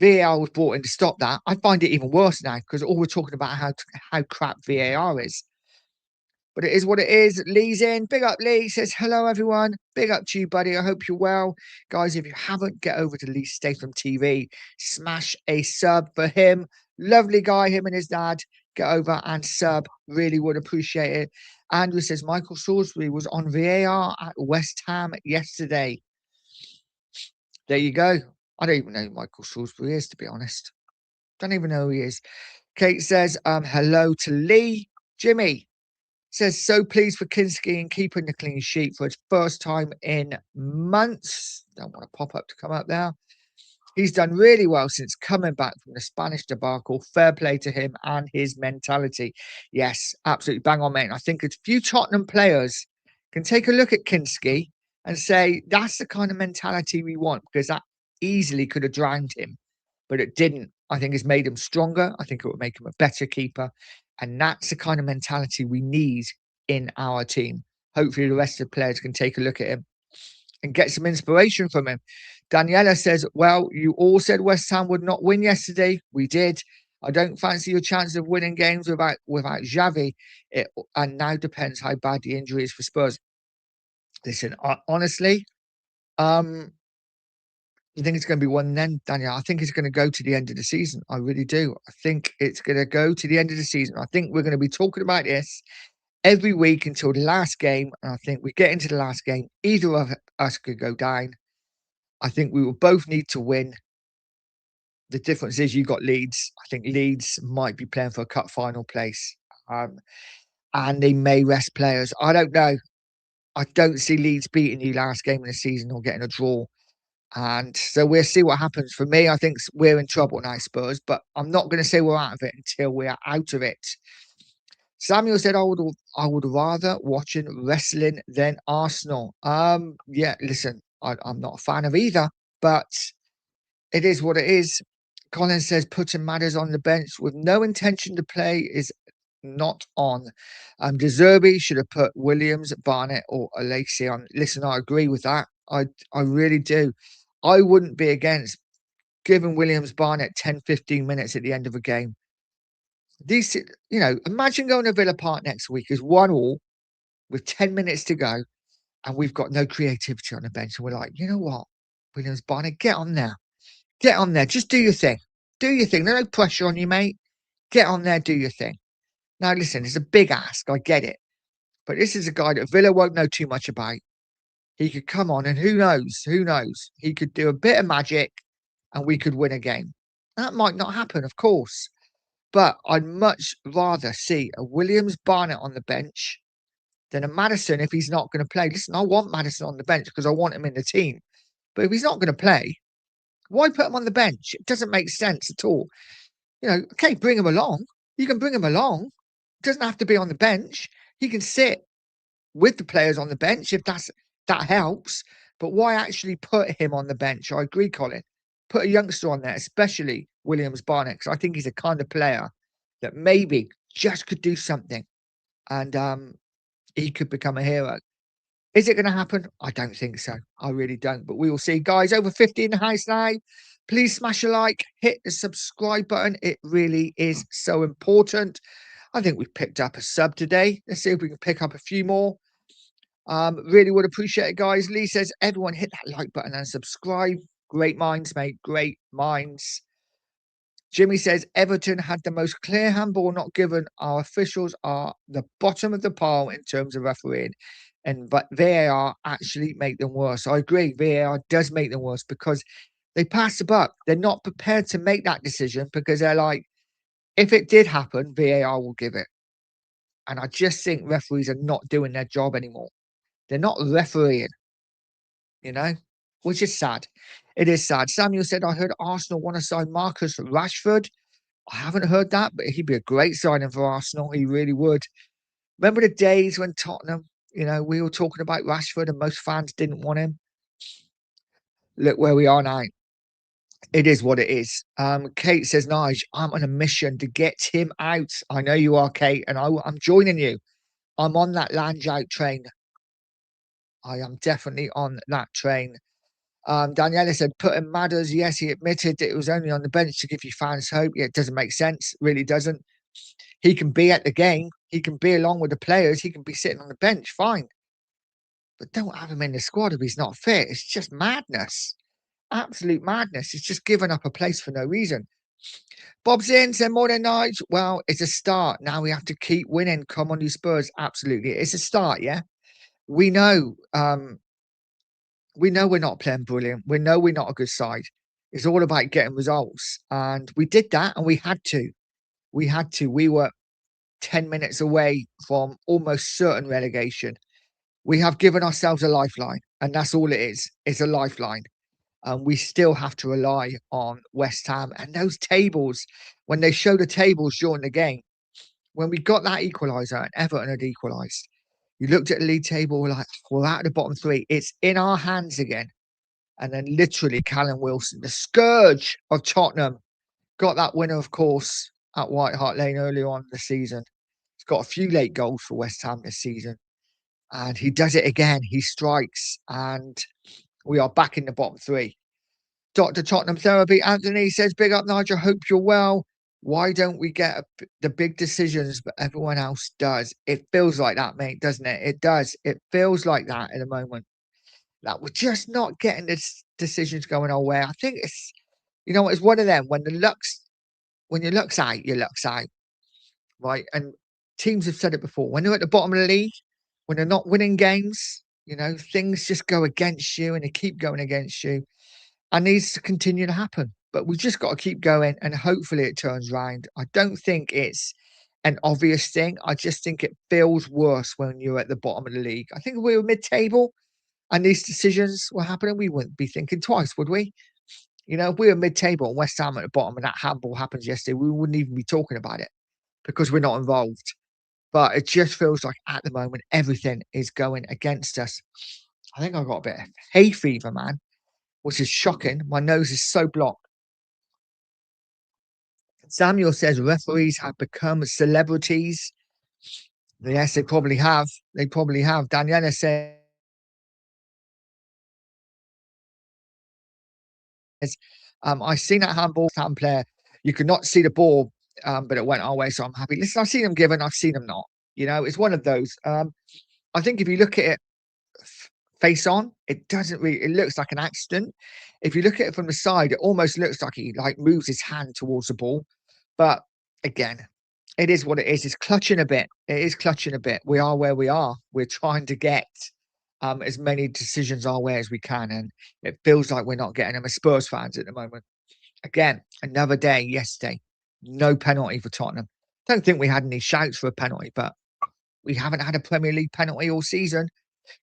VAR was brought in to stop that. I find it even worse now because all we're talking about how crap VAR is. But it is what it is. Lee's in. Big up, Lee. Says, hello, everyone. Big up to you, buddy. I hope you're well. Guys, if you haven't, get over to Lee Statham TV. Smash a sub for him. Lovely guy, him and his dad. Get over and sub. Really would appreciate it. Andrew says, Michael Salisbury was on VAR at West Ham yesterday. There you go. I don't even know who Michael Salisbury is, to be honest. Don't even know who he is. Kate says, hello to Lee. Jimmy says, so pleased for Kinsky and keeping the clean sheet for his first time in months. Don't want to pop up to come up there. He's done really well since coming back from the Spanish debacle. Fair play to him and his mentality. Yes, absolutely bang on, mate. I think a few Tottenham players can take a look at Kinsky and say, that's the kind of mentality we want, because that easily could have drowned him, but it didn't. I think it's made him stronger. I think it would make him a better keeper. And that's the kind of mentality we need in our team. Hopefully, the rest of the players can take a look at him and get some inspiration from him. Daniela says, well, you all said West Ham would not win yesterday. We did. I don't fancy your chances of winning games without Xavi. And now depends how bad the injury is for Spurs. Listen, honestly, you think it's going to be one then, Daniel? I think it's going to go to the end of the season. I really do. I think it's going to go to the end of the season. I think we're going to be talking about this every week until the last game. And I think we get into the last game, either of us could go down. I think we will both need to win. The difference is you got Leeds. I think Leeds might be playing for a cup final place. And they may rest players. I don't know. I don't see Leeds beating you last game of the season or getting a draw. And so we'll see what happens. For me, I think we're in trouble now, Spurs, but I'm not going to say we're out of it until we're out of it. Samuel said, I would rather watching wrestling than Arsenal. Yeah, listen, I'm not a fan of either, but it is what it is. Colin says, putting Madders on the bench with no intention to play is not on. De Zerbi should have put Williams, Barnett, or Alexi on. Listen, I agree with that. I really do. I wouldn't be against giving Williams, Barnett 10, 15 minutes at the end of a game. These, imagine going to Villa Park next week as 1-1 with 10 minutes to go, and we've got no creativity on the bench. And we're like, you know what, Williams, Barnett, get on there. Get on there. Just do your thing. Do your thing. There's no pressure on you, mate. Get on there. Do your thing. Now, listen, it's a big ask. I get it. But this is a guy that Villa won't know too much about. He could come on and who knows? Who knows? He could do a bit of magic and we could win a game. That might not happen, of course. But I'd much rather see a Williams Barnett on the bench than a Maddison if he's not going to play. Listen, I want Maddison on the bench because I want him in the team. But if he's not going to play, why put him on the bench? It doesn't make sense at all. Okay, bring him along. You can bring him along. It doesn't have to be on the bench. He can sit with the players on the bench if that helps. But why actually put him on the bench? I agree, Colin. Put a youngster on there, especially Williams Barnett, because I think he's a kind of player that maybe just could do something and he could become a hero. Is it going to happen? I don't think so. I really don't. But we will see. Guys, over 50 in the house now. Please smash a like, hit the subscribe button. It really is so important. I think we've picked up a sub today. Let's see if we can pick up a few more. Really would appreciate it, guys. Lee says, everyone hit that like button and subscribe. Great minds, mate. Great minds. Jimmy says, Everton had the most clear handball not given. Our officials are the bottom of the pile in terms of refereeing. But VAR actually make them worse. I agree. VAR does make them worse because they pass the buck. They're not prepared to make that decision because they're like, if it did happen, VAR will give it. And I just think referees are not doing their job anymore. They're not refereeing, which is sad. It is sad. Samuel said, I heard Arsenal want to sign Marcus Rashford. I haven't heard that, but he'd be a great signing for Arsenal. He really would. Remember the days when Tottenham, we were talking about Rashford and most fans didn't want him? Look where we are now. It is what it is. Kate says, Nige, I'm on a mission to get him out. I know you are, Kate, and I'm joining you. I'm on that Lange out train. I am definitely on that train. Daniela said, putting Madders, yes, he admitted that it was only on the bench to give you fans hope. Yeah, it doesn't make sense. Really doesn't. He can be at the game. He can be along with the players. He can be sitting on the bench. Fine. But don't have him in the squad if he's not fit. It's just madness. Absolute madness. It's just giving up a place for no reason. Bob's in, said morning night. Well, it's a start. Now we have to keep winning. Come on, you Spurs. Absolutely. It's a start, yeah? We know we're not playing brilliant. We know we're not a good side. It's all about getting results. And we did that and we had to. We had to. We were 10 minutes away from almost certain relegation. We have given ourselves a lifeline, and that's all it is. It's a lifeline. And we still have to rely on West Ham and those tables. When they show the tables during the game, when we got that equaliser and Everton had equalised, you looked at the league table, we're like, we're out of the bottom three. It's in our hands again. And then literally Callum Wilson, the scourge of Tottenham, got that winner, of course, at White Hart Lane earlier on in the season. He's got a few late goals for West Ham this season. And he does it again. He strikes, and we are back in the bottom three. Dr. Tottenham Therapy, Anthony says, big up, Nigel. Hope you're well. Why don't we get the big decisions, but everyone else does? It feels like that, mate, doesn't it? It does. It feels like that at the moment. That we're just not getting the decisions going our way. I think it's, it's one of them when your luck's out, your luck's out, right? And teams have said it before. When they're at the bottom of the league, when they're not winning games, things just go against you and they keep going against you. And needs to continue to happen. But we've just got to keep going and hopefully it turns around. I don't think it's an obvious thing. I just think it feels worse when you're at the bottom of the league. I think if we were mid-table and these decisions were happening, we wouldn't be thinking twice, would we? If we were mid-table and West Ham at the bottom and that handball happens yesterday, we wouldn't even be talking about it because we're not involved. But it just feels like at the moment, everything is going against us. I think I've got a bit of hay fever, man, which is shocking. My nose is so blocked. Samuel says referees have become celebrities. Yes, they probably have. They probably have. Daniela says, I seen that handball hand player. You could not see the ball, but it went our way, so I'm happy. Listen, I've seen them given, I've seen them not. It's one of those. I think if you look at it face on, it doesn't really, it looks like an accident. If you look at it from the side, it almost looks like he moves his hand towards the ball. But again, it is what it is. It's clutching a bit. It is clutching a bit. We are where we are. We're trying to get as many decisions our way as we can. And it feels like we're not getting them as Spurs fans at the moment. Again, another day yesterday. No penalty for Tottenham. Don't think we had any shouts for a penalty, but we haven't had a Premier League penalty all season.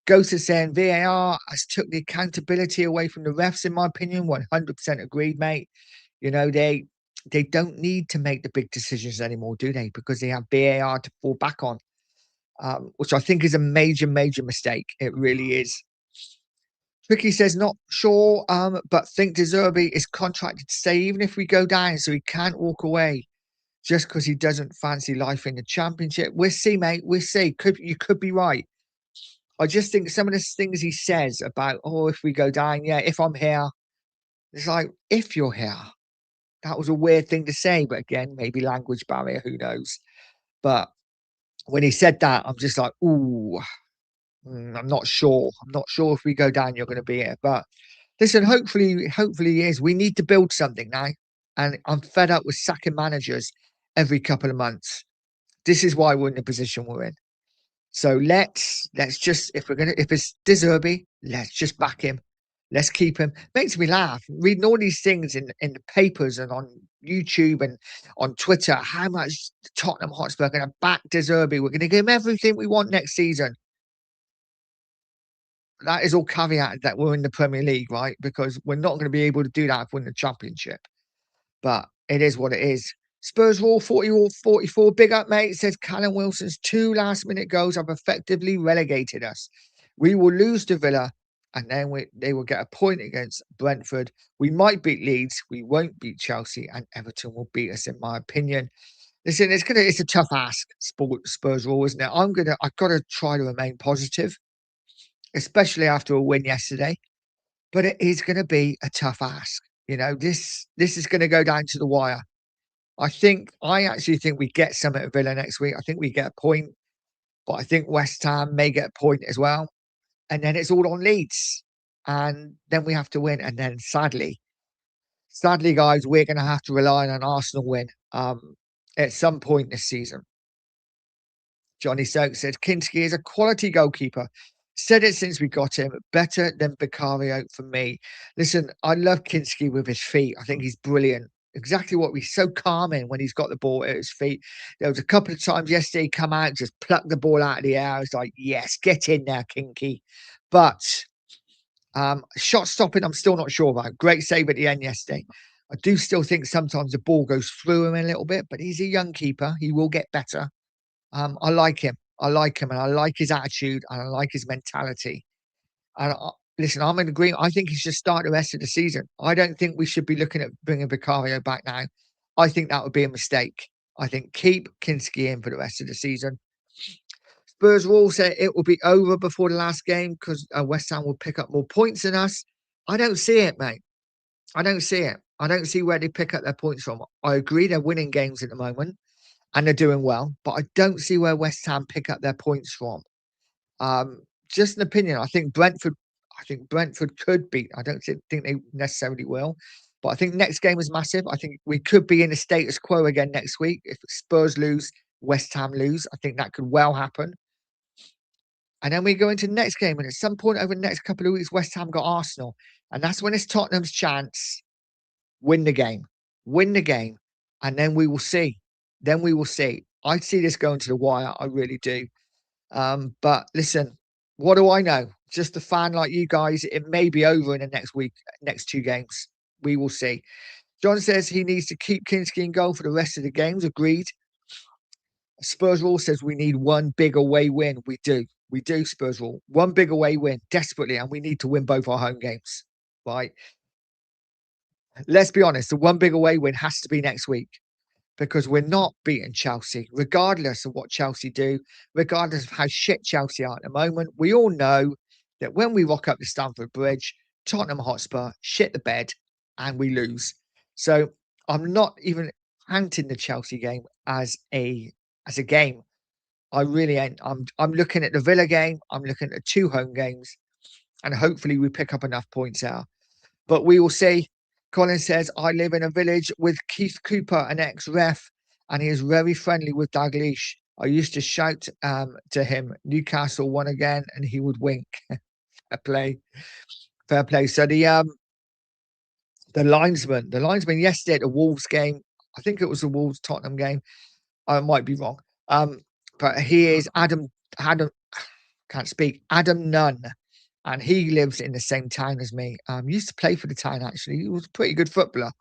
Ghost is saying VAR has took the accountability away from the refs, in my opinion. 100% agreed, mate. They don't need to make the big decisions anymore, do they? Because they have VAR to fall back on, which I think is a major, major mistake. It really is. Tricky says, not sure, but think Zerbi is contracted to stay even if we go down, so he can't walk away just because he doesn't fancy life in the Championship. We'll see, mate. We'll see. You could be right. I just think some of the things he says about, if we go down, yeah, if I'm here, it's like, if you're here. That was a weird thing to say, but again, maybe language barrier, who knows? But when he said that, I'm just like, ooh, I'm not sure. I'm not sure if we go down, you're going to be here. But listen, hopefully he is. We need to build something now. And I'm fed up with sacking managers every couple of months. This is why we're in the position we're in. So let's just, if it's Zerbi, let's just back him. Let's keep him. Makes me laugh reading all these things in the papers and on YouTube and on Twitter. How much Tottenham Hotspur are going to back Zerbi? We're going to give him everything we want next season. That is all caveated that we're in the Premier League, right? Because we're not going to be able to do that if we're in the Championship. But it is what it is. Spurs Raw 44. Big up, mate. Says Callum Wilson's 2 last-minute goals have effectively relegated us. We will lose to Villa, and then they will get a point against Brentford. We might beat Leeds. We won't beat Chelsea, and Everton will beat us, in my opinion. Listen, it's a tough ask, Spurs Raw, isn't it? I've got to try to remain positive, especially after a win yesterday. But it is going to be a tough ask. This is going to go down to the wire. I actually think we get some at Villa next week. I think we get a point, but I think West Ham may get a point as well. And then it's all on Leeds. And then we have to win. And then sadly, guys, we're going to have to rely on an Arsenal win at some point this season. Johnny Stokes said, Kinsky is a quality goalkeeper. Said it since we got him. Better than Vicario for me. Listen, I love Kinsky with his feet. I think he's brilliant. Exactly what he's so calming when he's got the ball at his feet. There was a couple of times yesterday he come out, just pluck the ball out of the air. I was like, yes, get in there, Kinky. But shot stopping, I'm still not sure about. Great save at the end yesterday. I do still think sometimes the ball goes through him a little bit, but he's a young keeper. He will get better. I like him. And I like his attitude, and I like his mentality. And listen, I'm in agreement. I think he should start the rest of the season. I don't think we should be looking at bringing Vicario back now. I think that would be a mistake. I think keep Kinsky in for the rest of the season. Spurs will all say it will be over before the last game because West Ham will pick up more points than us. I don't see it, mate. I don't see it. I don't see where they pick up their points from. I agree they're winning games at the moment and they're doing well, but I don't see where West Ham pick up their points from. Just an opinion. I think Brentford could beat. I don't think they necessarily will, but I think next game is massive. I think we could be in a status quo again next week if Spurs lose, West Ham lose. I think that could well happen. And then we go into the next game, and at some point over the next couple of weeks, West Ham got Arsenal, and that's when it's Tottenham's chance. Win the game, and then we will see. Then we will see. I see this going to the wire. I really do. But listen, what do I know? Just a fan like you guys. It may be over in the next week, next 2 games. We will see. John says he needs to keep Kinsky in goal for the rest of the games. Agreed. Spurs Rule says we need one big away win. We do. We do, Spurs Rule. One big away win, desperately, and we need to win both our home games. Right? Let's be honest, the one big away win has to be next week because we're not beating Chelsea, regardless of what Chelsea do, regardless of how shit Chelsea are at the moment. We all know that when we rock up to Stamford Bridge, Tottenham Hotspur shit the bed and we lose. So I'm not even counting the Chelsea game as a game. I really ain't. I'm looking at the Villa game. I'm looking at 2 home games, and hopefully we pick up enough points out. But we will see. Colin says, I live in a village with Keith Cooper, an ex-ref, and he is very friendly with Dalglish. I used to shout to him, Newcastle won again, and he would wink. Fair play. Fair play. So the linesman yesterday at the Wolves game, I think it was the Wolves Tottenham game. I might be wrong. But he is Adam, can't speak, Adam Nunn. And he lives in the same town as me. Used to play for the town, actually. He was a pretty good footballer.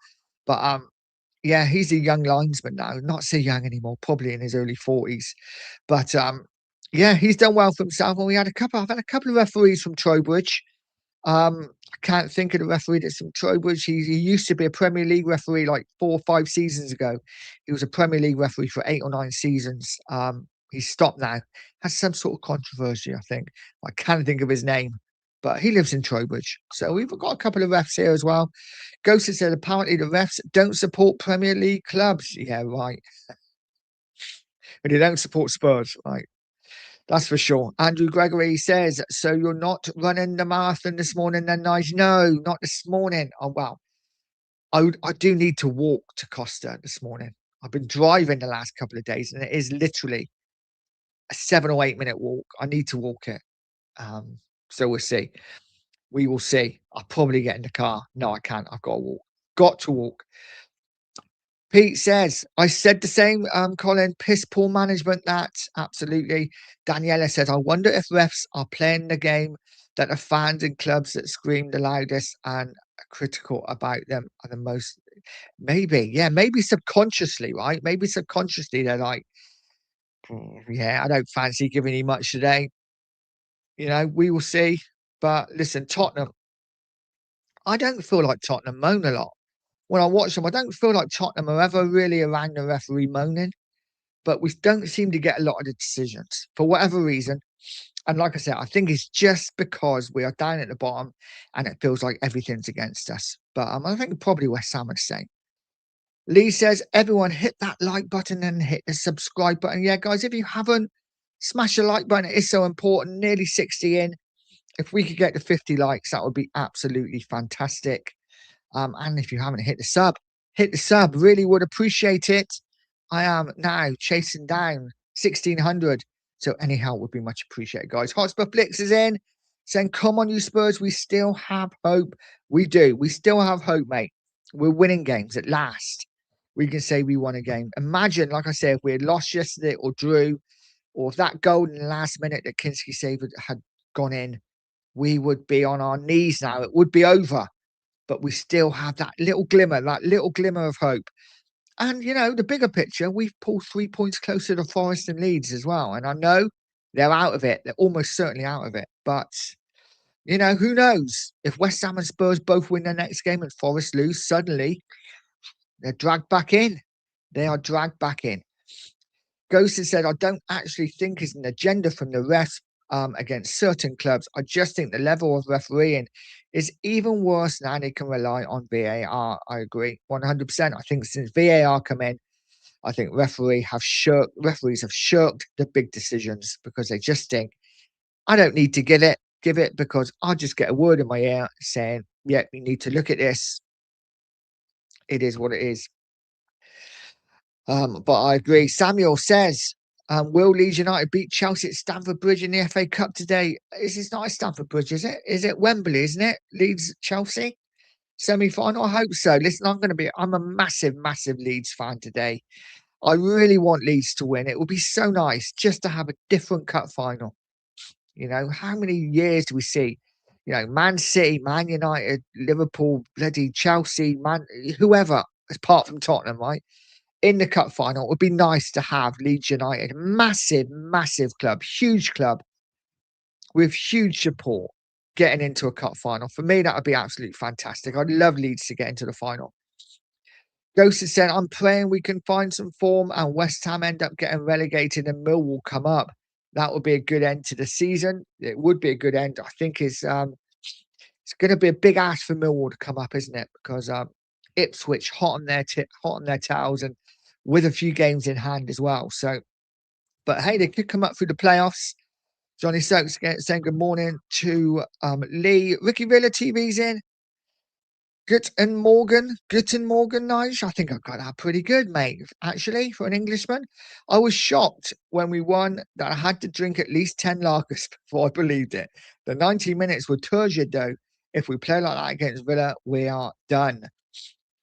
But yeah, he's a young linesman now. Not so young anymore, probably in his early 40s. But yeah, he's done well for himself. And I've had a couple of referees from Trowbridge. I can't think of the referee that's from Trowbridge. He used to be a Premier League referee like 4 or 5 seasons ago. He was a Premier League referee for 8 or 9 seasons. He's stopped now. Has some sort of controversy, I think. I can't think of his name. But he lives in Trowbridge. So we've got a couple of refs here as well. Ghost said apparently the refs don't support Premier League clubs. Yeah, right. But they don't support Spurs, right? That's for sure. Andrew Gregory says, so you're not running the marathon this morning then, Nige? No, not this morning. Oh, wow. I do need to walk to Costa this morning. I've been driving the last couple of days, and it is literally a 7 or 8 minute walk. I need to walk it. So we'll see. We will see. I'll probably get in the car. No, I can't. I've got to walk. Got to walk. Pete says, I said the same, Colin. Piss poor management, that. Absolutely. Daniela says, I wonder if refs are playing the game that the fans and clubs that scream the loudest and are critical about them are the most. Maybe. Yeah, maybe subconsciously, right? Maybe subconsciously they're like, yeah, I don't fancy giving you much today. You know, we will see. But listen, Tottenham, I don't feel like Tottenham moan a lot. When I watch them, I don't feel like Tottenham are ever really around the referee moaning, but we don't seem to get a lot of the decisions for whatever reason. And like I said, I think it's just because we are down at the bottom and it feels like everything's against us. But I think probably West Ham are the same. Lee says, everyone hit that like button and hit the subscribe button. Yeah, guys, if you haven't, smash the like button. It is so important. Nearly 60 in. If we could get to 50 likes, that would be absolutely fantastic. And if you haven't hit the sub, really would appreciate it. I am now chasing down 1600. So any help would be much appreciated, guys. Hotspur Blitz is in saying, come on, you Spurs. We still have hope. We do. We still have hope, mate. We're winning games at last. We can say we won a game. Imagine, like I said, if we had lost yesterday or drew, or if that goal in the last minute that Kinsky saved had gone in, we would be on our knees now. It would be over. But we still have that little glimmer of hope. And, you know, the bigger picture, we've pulled 3 points closer to Forest and Leeds as well. And I know they're out of it. They're almost certainly out of it. But You know, who knows? If West Ham and Spurs both win their next game and Forest lose, suddenly they're dragged back in. They are dragged back in. Ghost has said, I don't actually think it's an agenda from the refs against certain clubs. I just think the level of refereeing is even worse now. They can rely on VAR. I agree 100%. I think since VAR come in, I think referees have shirked the big decisions because they just think, I don't need to give it because I'll just get a word in my ear saying, yeah, you need to look at this. It is what it is. But I agree. Samuel says, will Leeds United beat Chelsea at Stamford Bridge in the FA Cup today? This is not at Stamford Bridge, is it? Is it Wembley, isn't it? Leeds Chelsea semi-final? I hope so. Listen, I'm a massive, massive Leeds fan today. I really want Leeds to win. It would be so nice just to have a different cup final. You know, how many years do we see? You know, Man City, Man United, Liverpool, bloody Chelsea, whoever, apart from Tottenham, right? In the cup final, it would be nice to have Leeds United, massive, massive club, huge club with huge support getting into a cup final. For me, that would be absolutely fantastic. I'd love Leeds to get into the final. Ghost has said, I'm praying we can find some form and West Ham end up getting relegated and Millwall come up. That would be a good end to the season. It would be a good end. I think it's going to be a big ask for Millwall to come up, isn't it? Because Ipswich hot on their tails and with a few games in hand as well. So, but hey, they could come up through the playoffs. Johnny Stokes saying good morning to Lee. Ricky Villa TV's in. Guten Morgen, Nige. I think I got that pretty good, mate, actually, for an Englishman. I was shocked when we won that I had to drink at least 10 lagers before I believed it. The 90 minutes were turgid, though. If we play like that against Villa, we are done.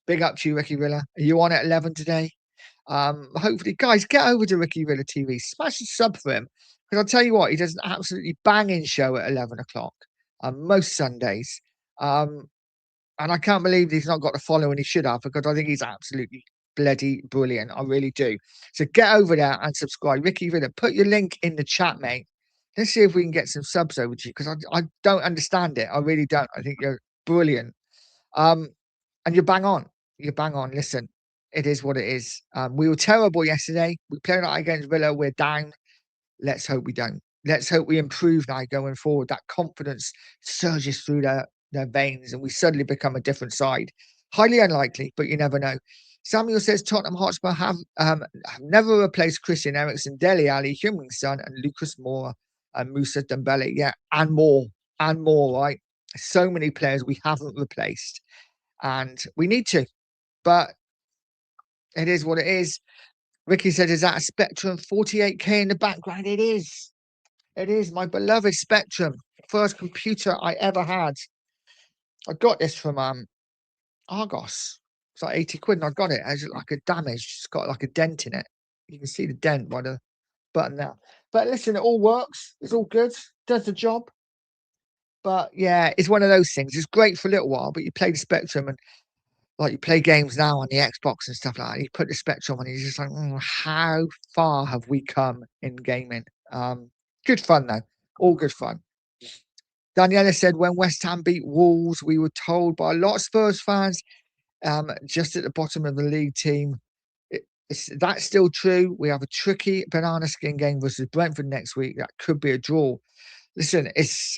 Big up to you, Ricky Villa. Are you on at 11 today? Hopefully, guys, get over to Ricky Villa TV. Smash a sub for him. Because I'll tell you what, he does an absolutely banging show at 11 o'clock most Sundays. And I can't believe he's not got the following he should have because I think he's absolutely bloody brilliant. I really do. So get over there and subscribe. Ricky Villa, put your link in the chat, mate. Let's see if we can get some subs over to you because I don't understand it. I really don't. I think you're brilliant. And you're bang on. You're bang on. Listen, it is what it is. We were terrible yesterday. We played out against Villa. We're down. Let's hope we don't. Let's hope we improve now going forward. That confidence surges through their veins and we suddenly become a different side. Highly unlikely, but you never know. Samuel says Tottenham Hotspur have never replaced Christian Eriksen, Dele Alli, Heung-min Son, and Lucas Moura and Musa Dembele. Yeah, and more, right? So many players we haven't replaced, and we need to. But it is what it is. Ricky said, is that a Spectrum 48K in the background? It is. It is my beloved Spectrum. First computer I ever had. I got this from Argos. It's like 80 quid and I got it. It's like a damage. It's got like a dent in it. You can see the dent by the button now. But listen, it all works. It's all good. Does the job. But yeah, it's one of those things. It's great for a little while, but you play the Spectrum and like you play games now on the Xbox and stuff like that. You put the Spectrum on, and you're just like, how far have we come in gaming? Good fun though, all good fun. Daniela said, when West Ham beat Wolves, we were told by a lot of Spurs fans, just at the bottom of the league team. That's still true. We have a tricky banana skin game versus Brentford next week. That could be a draw. Listen, it's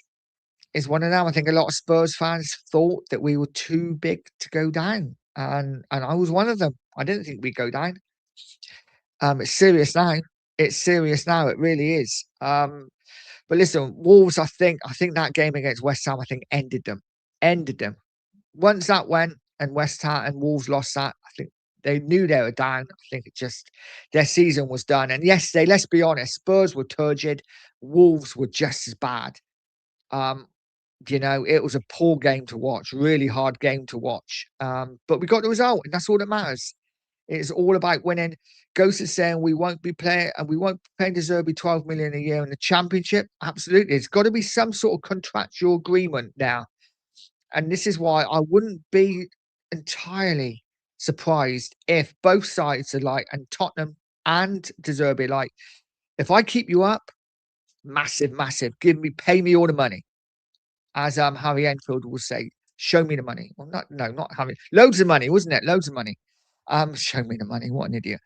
one of them. I think a lot of Spurs fans thought that we were too big to go down. And I was one of them. I didn't think we'd go down. It's serious now. It's serious now. It really is. But listen, Wolves, I think that game against West Ham, I think ended them. Once that went and West Ham and Wolves lost that, I think they knew they were down. I think it just, their season was done. And yesterday, let's be honest, Spurs were turgid. Wolves were just as bad. You know, it was a poor game to watch, really hard game to watch. But we got the result, and that's all that matters. It's all about winning. Ghost is saying we won't be paying Zerbi 12 million a year in the Championship. Absolutely. It's got to be some sort of contractual agreement now. And this is why I wouldn't be entirely surprised if both sides are like, and Tottenham and De Zerbi, like, if I keep you up, massive, pay me all the money. as Harry Enfield will say, show me the money. Well, not Harry. Loads of money, wasn't it? Loads of money. Show me the money. What an idiot.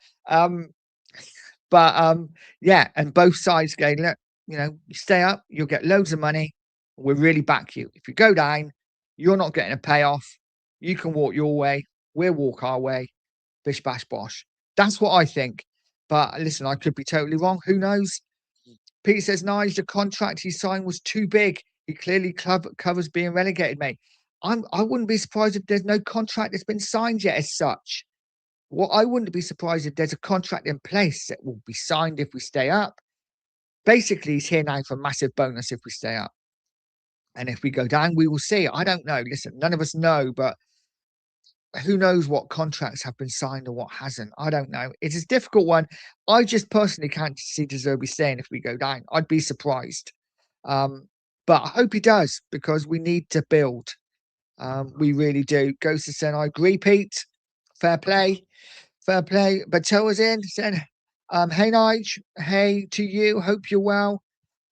But yeah, and both sides going, look, you stay up, you'll get loads of money. We'll really back you. If you go down, you're not getting a payoff. You can walk your way. We'll walk our way. Bish bash bosh. That's what I think. But listen, I could be totally wrong. Who knows? Pete says, Nige, the contract he signed was too big. He clearly covers being relegated, mate. I wouldn't be surprised if there's no contract that's been signed yet as such. I wouldn't be surprised if there's a contract in place that will be signed if we stay up. Basically, he's here now for a massive bonus if we stay up. And if we go down, we will see. I don't know. Listen, none of us know, but who knows what contracts have been signed or what hasn't? I don't know. It's a difficult one. I just personally can't see De Zerbi staying if we go down. I'd be surprised. But I hope he does because we need to build. We really do. Ghost is saying, I agree, Pete. Fair play. Fair play. But Toa's in, said, hey, Nige. Hey to you. Hope you're well.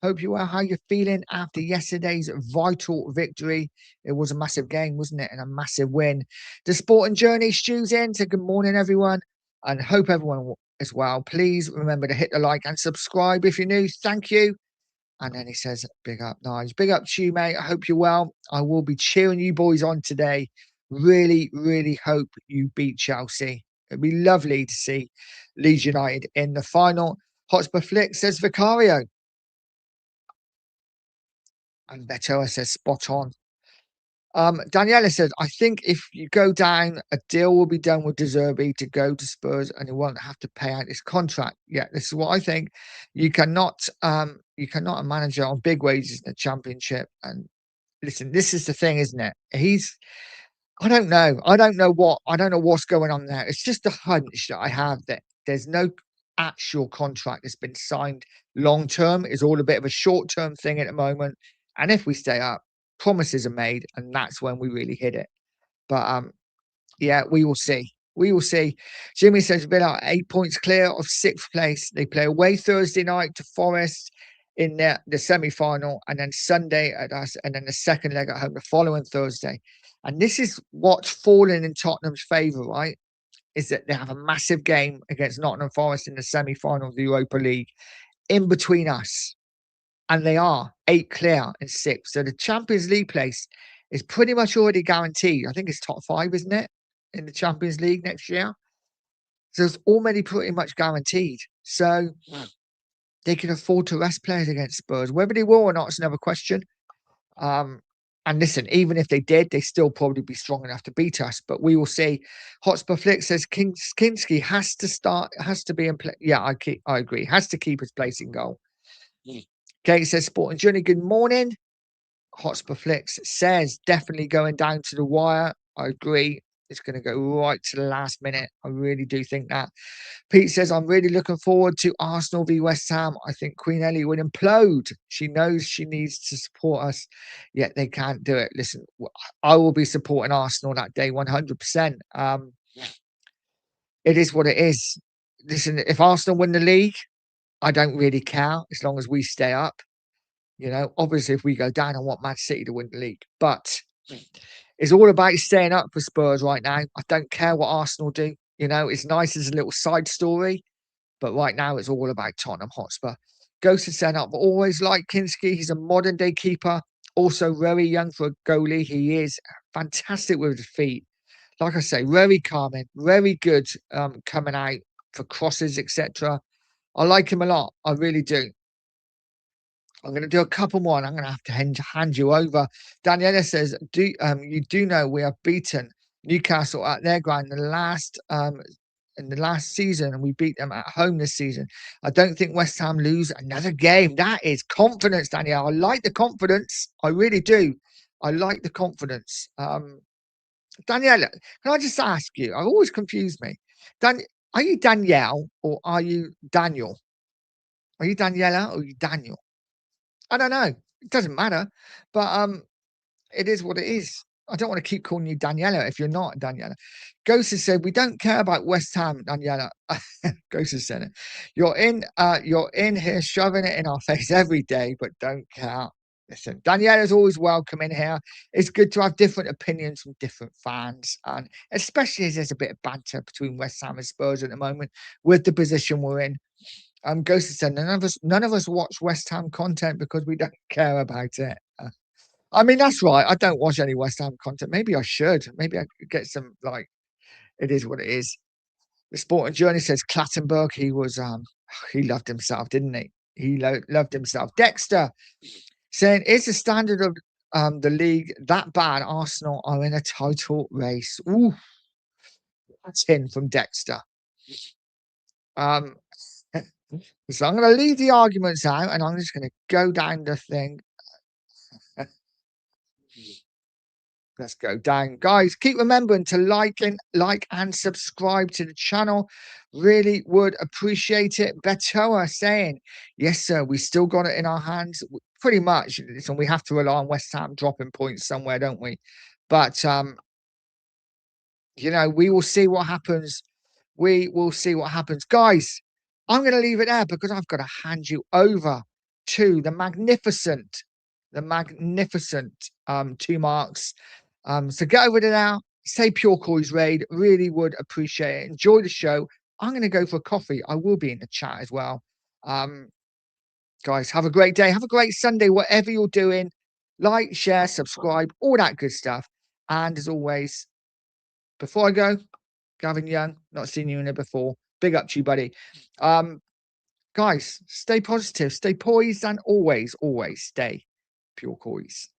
Hope you're well. How you feeling after yesterday's vital victory? It was a massive game, wasn't it? And a massive win. The Sporting Journey, Stu's in. So good morning, everyone. And hope everyone as well. Please remember to hit the like and subscribe if you're new. Thank you. And then he says, big up, Nige. Big up to you, mate. I hope you're well. I will be cheering you boys on today. Really, really hope you beat Chelsea. It'd be lovely to see Leeds United in the final. Hotspur Flick says Vicario. And Beto says spot on. Daniela says, I think if you go down, a deal will be done with De Zerbi to go to Spurs and he won't have to pay out his contract. Yeah, this is what I think. You cannot a manager on big wages in the Championship. And listen, this is the thing, isn't it? I don't know. I don't know what's going on there. It's just a hunch that I have that there's no actual contract that's been signed long term. It's all a bit of a short term thing at the moment. And if we stay up, promises are made, and that's when we really hit it. But yeah, we will see. We will see. Jimmy says Villa are 8 points clear of 6th place. They play away Thursday night to Forest in the semi-final, and then Sunday at us, and then the second leg at home the following Thursday. And this is what's fallen in Tottenham's favour, right? Is that they have a massive game against Nottingham Forest in the semi-final of the Europa League in between us. And they are 8 clear and 6. So the Champions League place is pretty much already guaranteed. I think it's top 5, isn't it? In the Champions League next year. So it's already pretty much guaranteed. So they can afford to rest players against Spurs. Whether they will or not is another question. And listen, even if they did, they still probably be strong enough to beat us. But we will see. Hotspur Flick says Kinsky has to be in play. Yeah, I agree. Has to keep his place in goal. Kate says, Sporting Journey, good morning. Hotspur Flicks says, definitely going down to the wire. I agree. It's going to go right to the last minute. I really do think that. Pete says, I'm really looking forward to Arsenal v West Ham. I think Queen Ellie would implode. She knows she needs to support us, yet they can't do it. Listen, I will be supporting Arsenal that day 100%. It is what it is. Listen, if Arsenal win the league, I don't really care as long as we stay up. Obviously, if we go down, I want Man City to win the league. But it's all about staying up for Spurs right now. I don't care what Arsenal do. It's nice as a little side story. But right now, it's all about Tottenham Hotspur. Ghost has said, I've always liked Kinsky. He's a modern-day keeper. Also, very young for a goalie. He is fantastic with his feet. Like I say, very calming, very good coming out for crosses, etc. I like him a lot. I really do. I'm going to do a couple more and I'm going to have to hand you over. Daniela says, you do know we have beaten Newcastle at their ground in the last season, and we beat them at home this season. I don't think West Ham lose another game. That is confidence, Danielle. I like the confidence. I really do. I like the confidence. Daniela, can I just ask you? I've always confused me. Are you Danielle or are you Daniel? Are you Daniela or are you Daniel? I don't know. It doesn't matter. But it is what it is. I don't want to keep calling you Daniela if you're not Daniela. Ghost has said, we don't care about West Ham, Daniela. Ghost has said it. You're in here shoving it in our face every day, but don't care. Listen, Danielle is always welcome in here. It's good to have different opinions from different fans, and especially as there's a bit of banter between West Ham and Spurs at the moment with the position we're in. Ghost said none of us watch West Ham content because we don't care about it. I mean, that's right. I don't watch any West Ham content. Maybe I should. Maybe I could get some like. It is what it is. The Sporting Journey says Clattenburg. He was he loved himself, didn't he? He loved himself. Dexter saying, is the standard of the league that bad? Arsenal are in a title race. Ooh, that's in from Dexter. So I'm going to leave the arguments out, and I'm just going to go down the thing. Let's go down, guys. Keep remembering to like and subscribe to the channel. Really would appreciate it. Betoa saying, yes, sir, we still got it in our hands. Pretty much. So we have to rely on West Ham dropping points somewhere, don't we? But you know, we will see what happens. We will see what happens. Guys, I'm going to leave it there because I've got to hand you over to the magnificent two marks. So get over to now, say Pure Coys Raid. Really would appreciate it. Enjoy the show. I'm going to go for a coffee. I will be in the chat as well. Guys, have a great day. Have a great Sunday, whatever you're doing. Like, share, subscribe, all that good stuff. And as always, before I go, Gavin Young, not seen you in it before. Big up to you, buddy. Guys, stay positive, stay poised, and always, always stay Pure Coys.